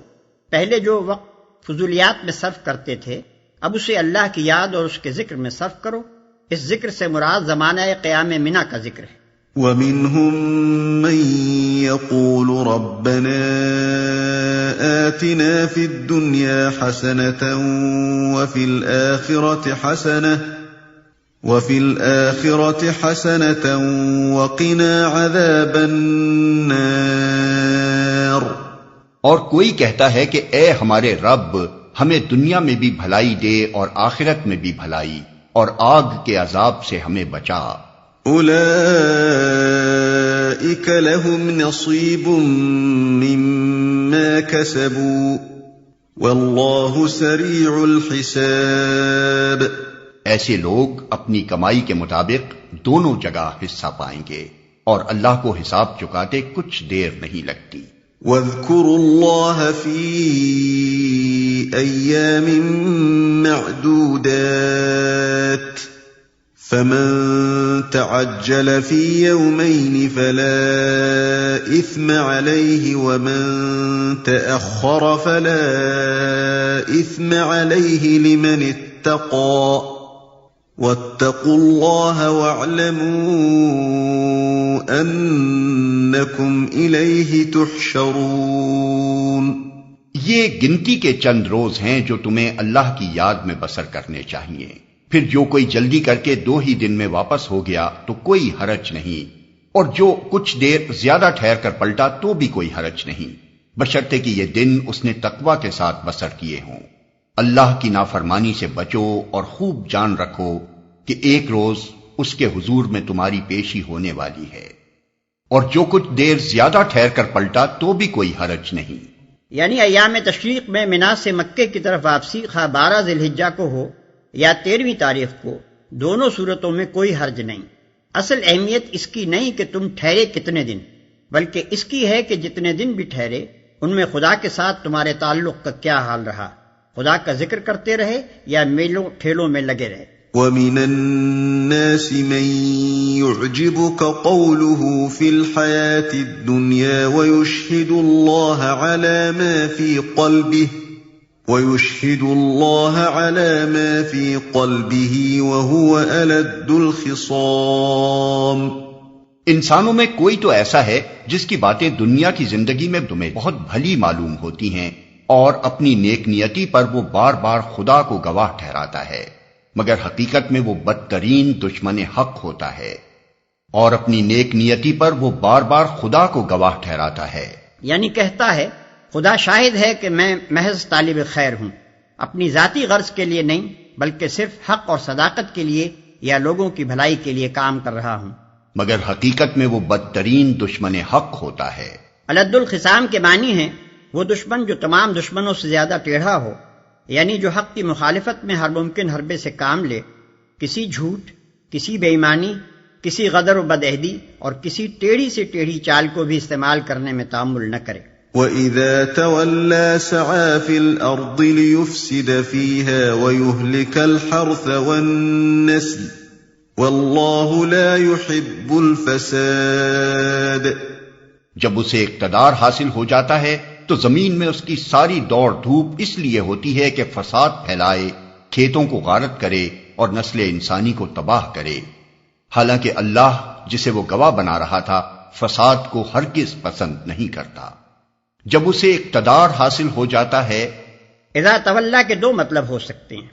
پہلے جو وقت فضولیات میں صرف کرتے تھے اب اسے اللہ کی یاد اور اس کے ذکر میں صرف کرو۔ اس ذکر سے مراد زمانہ قیام منا کا ذکر ہے۔ وَمِنْهُمْ مَنْ يَقُولُ رَبَّنَا آتِنَا فِي الدُّنْيَا حَسَنَةً وَفِي الْآخِرَةِ حَسَنَةً وَقِنَا عَذَابَ النَّارِ۔ اور کوئی کہتا ہے کہ اے ہمارے رب ہمیں دنیا میں بھی بھلائی دے اور آخرت میں بھی بھلائی، اور آگ کے عذاب سے ہمیں بچا۔ أولئك لهم نصيب مما كسبوا والله سريع الحساب۔ ایسے لوگ اپنی کمائی کے مطابق دونوں جگہ حصہ پائیں گے اور اللہ کو حساب چکاتے کچھ دیر نہیں لگتی۔ واذكروا الله في أيام معدودات فمن تعجل في يومين فلا إثم عليه ومن تأخر فلا إثم عليه لمن اتقى واتقوا الله واعلموا أنكم إليه تحشرون۔ یہ گنتی کے چند روز ہیں جو تمہیں اللہ کی یاد میں بسر کرنے چاہیے، پھر جو کوئی جلدی کر کے 2 ہی دن میں واپس ہو گیا تو کوئی حرج نہیں، اور جو کچھ دیر زیادہ ٹھہر کر پلٹا تو بھی کوئی حرج نہیں، بشرطے کہ یہ دن اس نے تقوی کے ساتھ بسر کیے ہوں۔ اللہ کی نافرمانی سے بچو اور خوب جان رکھو کہ ایک روز اس کے حضور میں تمہاری پیشی ہونے والی ہے، اور جو کچھ دیر زیادہ ٹھہر کر پلٹا تو بھی کوئی حرج نہیں۔ یعنی ایام تشریق میں منا سے مکے کی طرف واپسی خواہ 12 ذی الحجہ کو ہو یا 13ویں تاریخ کو، دونوں صورتوں میں کوئی حرج نہیں۔ اصل اہمیت اس کی نہیں کہ تم ٹھہرے کتنے دن، بلکہ اس کی ہے کہ جتنے دن بھی ٹھہرے ان میں خدا کے ساتھ تمہارے تعلق کا کیا حال رہا، خدا کا ذکر کرتے رہے یا میلوں ٹھیلوں میں لگے رہے۔ وَمِنَ النَّاسِ مَن يُعْجِبُكَ قَوْلُهُ فِي الْحَيَاةِ الدُّنْيَا وَيُشْهِدُ اللَّهَ عَلَى مَا فِي قَلْبِهِ وَهُوَ أَلَدُّ الْخِصَامِ۔ انسانوں میں کوئی تو ایسا ہے جس کی باتیں دنیا کی زندگی میں تمہیں بہت بھلی معلوم ہوتی ہیں، اور اپنی نیک نیتی پر وہ بار بار خدا کو گواہ ٹھہراتا ہے، مگر حقیقت میں وہ بدترین دشمن حق ہوتا ہے، اور اپنی نیک نیتی پر وہ بار بار خدا کو گواہ ٹھہراتا ہے۔ یعنی کہتا ہے خدا شاہد ہے کہ میں محض طالب خیر ہوں، اپنی ذاتی غرض کے لیے نہیں بلکہ صرف حق اور صداقت کے لیے یا لوگوں کی بھلائی کے لیے کام کر رہا ہوں، مگر حقیقت میں وہ بدترین دشمن حق ہوتا ہے۔ الد الخصام کے معنی ہیں وہ دشمن جو تمام دشمنوں سے زیادہ ٹیڑھا ہو، یعنی جو حق کی مخالفت میں ہر ممکن حربے سے کام لے، کسی جھوٹ، کسی بے ایمانی، کسی غدر و بدعہدی اور کسی ٹیڑھی سے ٹیڑھی چال کو بھی استعمال کرنے میں تأمل نہ کرے۔ وَإِذَا تَوَلَّى سَعَى فِي الْأَرْضِ لِيُفْسِدَ فِيهَا وَيُهْلِكَ الْحَرْثَ وَالنَّسْلَ وَاللَّهُ لَا يُحِبُّ الْفَسَادَ۔ جب اسے اقتدار حاصل ہو جاتا ہے تو زمین میں اس کی ساری دوڑ دھوپ اس لیے ہوتی ہے کہ فساد پھیلائے، کھیتوں کو غارت کرے اور نسل انسانی کو تباہ کرے، حالانکہ اللہ جسے وہ گواہ بنا رہا تھا فساد کو ہرگز پسند نہیں کرتا۔ جب اسے اقتدار حاصل ہو جاتا ہے، اذا تولا کے دو مطلب ہو سکتے ہیں،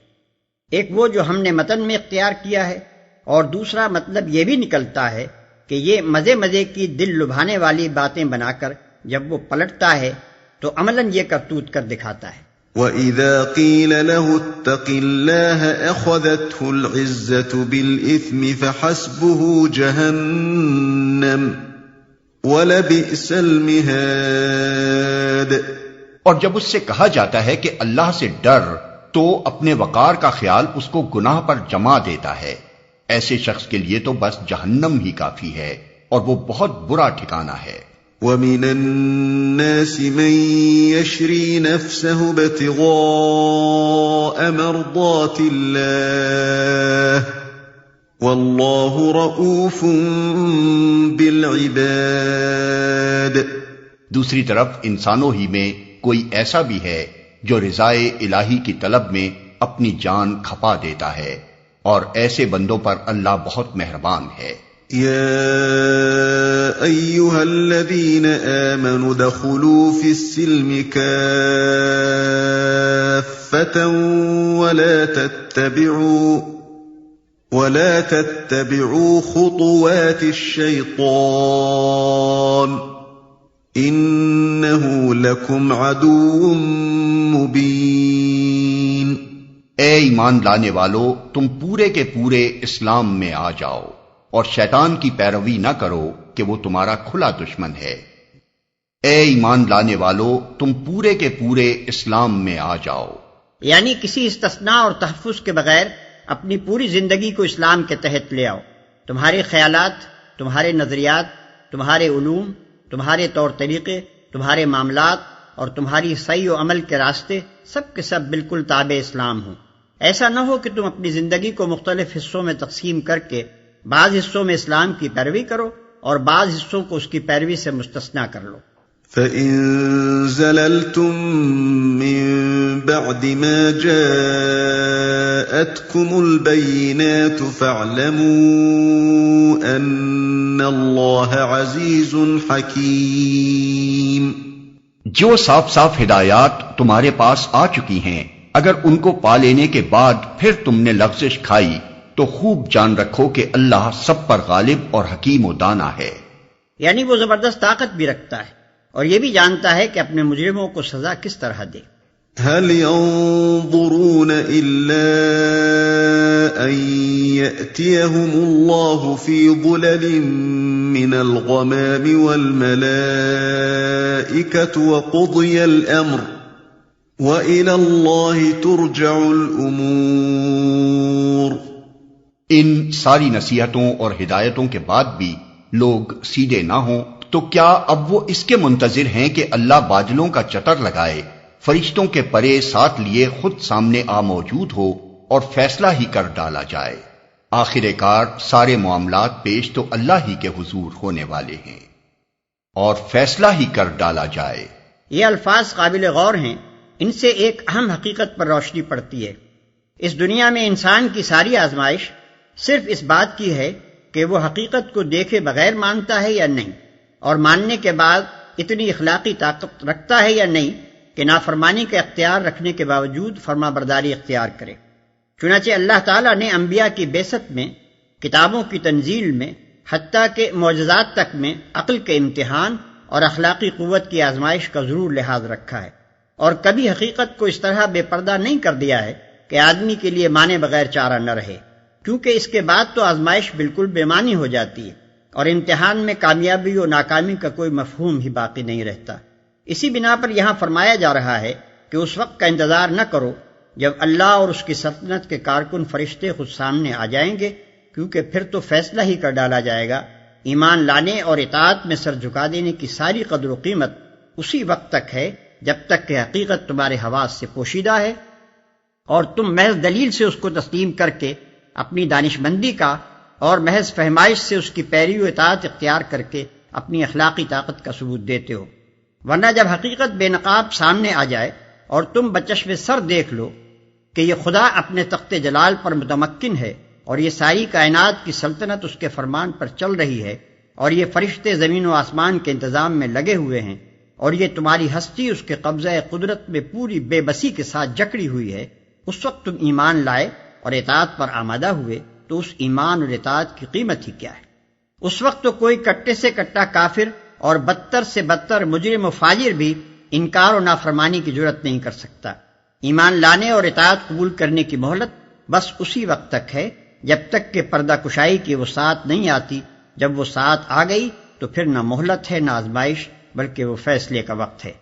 ایک وہ جو ہم نے متن میں اختیار کیا ہے، اور دوسرا مطلب یہ بھی نکلتا ہے کہ یہ مزے مزے کی دل لبھانے والی باتیں بنا کر جب وہ پلٹتا ہے تو عملاً یہ کرتوت کر دکھاتا ہے۔ وَإِذَا قِيلَ لَهُ اتَّقِ اللَّهَ أَخَذَتْهُ الْعِزَّةُ بِالْإِثْمِ فَحَسْبُهُ جَهَنَّمُ وَلَبِئْسَ الْمِهَادُ۔ اور جب اس سے کہا جاتا ہے کہ اللہ سے ڈر تو اپنے وقار کا خیال اس کو گناہ پر جما دیتا ہے، ایسے شخص کے لیے تو بس جہنم ہی کافی ہے، اور وہ بہت برا ٹھکانہ ہے۔ وَمِنَ النَّاسِ مَن يَشْرِي نَفْسَهُ ابْتِغَاءَ مَرْضَاتِ اللَّهِ وَاللَّهُ رَءُوفٌ بِالْعِبَادِ۔ دوسری طرف انسانوں ہی میں کوئی ایسا بھی ہے جو رضائے الہی کی طلب میں اپنی جان کھپا دیتا ہے، اور ایسے بندوں پر اللہ بہت مہربان ہے۔ یا ایھا الذین آمنوا ادخلوا فی السلم کافۃ ولا تتبعوا خطوات الشیطان انہ لکم عدو مبین۔ اے ایمان لانے والو، تم پورے کے پورے اسلام میں آ جاؤ، اور شیطان کی پیروی نہ کرو کہ وہ تمہارا کھلا دشمن ہے۔ اے ایمان لانے والو، تم پورے کے پورے اسلام میں آ جاؤ، یعنی کسی استثناء اور تحفظ کے بغیر اپنی پوری زندگی کو اسلام کے تحت لے آؤ۔ تمہارے خیالات، تمہارے نظریات، تمہارے علوم، تمہارے طور طریقے، تمہارے معاملات اور تمہاری سعی و عمل کے راستے سب کے سب بالکل تابع اسلام ہوں۔ ایسا نہ ہو کہ تم اپنی زندگی کو مختلف حصوں میں تقسیم کر کے بعض حصوں میں اسلام کی پیروی کرو اور بعض حصوں کو اس کی پیروی سے مستثنا کر لو۔ فَإِن زَلَلْتُم مِّن بَعْدِ مَا جَاءَتْكُمُ الْبَيِّنَاتُ فَاعْلَمُوا أَنَّ اللَّهَ عَزِيزٌ حَكِيمٌ۔ جو صاف صاف ہدایات تمہارے پاس آ چکی ہیں، اگر ان کو پا لینے کے بعد پھر تم نے لغزش کھائی تو خوب جان رکھو کہ اللہ سب پر غالب اور حکیم و دانا ہے۔ یعنی وہ زبردست طاقت بھی رکھتا ہے اور یہ بھی جانتا ہے کہ اپنے مجرموں کو سزا کس طرح دے۔ هل ينظرون إلا أن يأتيهم الله في ظلل من الغمام والملائكة وقضي الأمر وإلى الله ترجع الأمور۔ ان ساری نصیحتوں اور ہدایتوں کے بعد بھی لوگ سیدھے نہ ہوں تو کیا اب وہ اس کے منتظر ہیں کہ اللہ بادلوں کا چتر لگائے، فرشتوں کے پرے ساتھ لیے خود سامنے آ موجود ہو اور فیصلہ ہی کر ڈالا جائے۔ آخر کار سارے معاملات پیش تو اللہ ہی کے حضور ہونے والے ہیں، اور فیصلہ ہی کر ڈالا جائے۔ یہ الفاظ قابل غور ہیں، ان سے ایک اہم حقیقت پر روشنی پڑتی ہے۔ اس دنیا میں انسان کی ساری آزمائش صرف اس بات کی ہے کہ وہ حقیقت کو دیکھے بغیر مانتا ہے یا نہیں، اور ماننے کے بعد اتنی اخلاقی طاقت رکھتا ہے یا نہیں کہ نافرمانی کا اختیار رکھنے کے باوجود فرما برداری اختیار کرے۔ چنانچہ اللہ تعالیٰ نے انبیاء کی بعثت میں، کتابوں کی تنزیل میں، حتیٰ کہ معجزات تک میں عقل کے امتحان اور اخلاقی قوت کی آزمائش کا ضرور لحاظ رکھا ہے، اور کبھی حقیقت کو اس طرح بے پردہ نہیں کر دیا ہے کہ آدمی کے لیے مانے بغیر چارہ نہ رہے، کیونکہ اس کے بعد تو آزمائش بالکل بے معنی ہو جاتی ہے، اور امتحان میں کامیابی و ناکامی کا کوئی مفہوم ہی باقی نہیں رہتا۔ اسی بنا پر یہاں فرمایا جا رہا ہے کہ اس وقت کا انتظار نہ کرو جب اللہ اور اس کی سلطنت کے کارکن فرشتے خود سامنے آ جائیں گے، کیونکہ پھر تو فیصلہ ہی کر ڈالا جائے گا۔ ایمان لانے اور اطاعت میں سر جھکا دینے کی ساری قدر و قیمت اسی وقت تک ہے جب تک کہ حقیقت تمہارے حواس سے پوشیدہ ہے اور تم محض دلیل سے اس کو تسلیم کر کے اپنی دانش مندی کا اور محض فہمائش سے اس کی پیروی و اطاعت اختیار کر کے اپنی اخلاقی طاقت کا ثبوت دیتے ہو۔ ورنہ جب حقیقت بے نقاب سامنے آ جائے اور تم بچشم سر دیکھ لو کہ یہ خدا اپنے تخت جلال پر متمکن ہے اور یہ ساری کائنات کی سلطنت اس کے فرمان پر چل رہی ہے، اور یہ فرشتے زمین و آسمان کے انتظام میں لگے ہوئے ہیں، اور یہ تمہاری ہستی اس کے قبضہ قدرت میں پوری بے بسی کے ساتھ جکڑی ہوئی ہے، اس وقت تم ایمان لائے اور اطاعت پر آمادہ ہوئے تو اس ایمان اور اطاعت کی قیمت ہی کیا ہے؟ اس وقت تو کوئی کٹے سے کٹا کافر اور بدتر سے بدتر مجرم و فاجر بھی انکار و نافرمانی کی جرت نہیں کر سکتا۔ ایمان لانے اور اطاعت قبول کرنے کی مہلت بس اسی وقت تک ہے جب تک کہ پردہ کشائی کی وہ ساعت نہیں آتی۔ جب وہ ساعت آ گئی تو پھر نہ مہلت ہے نہ آزمائش، بلکہ وہ فیصلے کا وقت ہے۔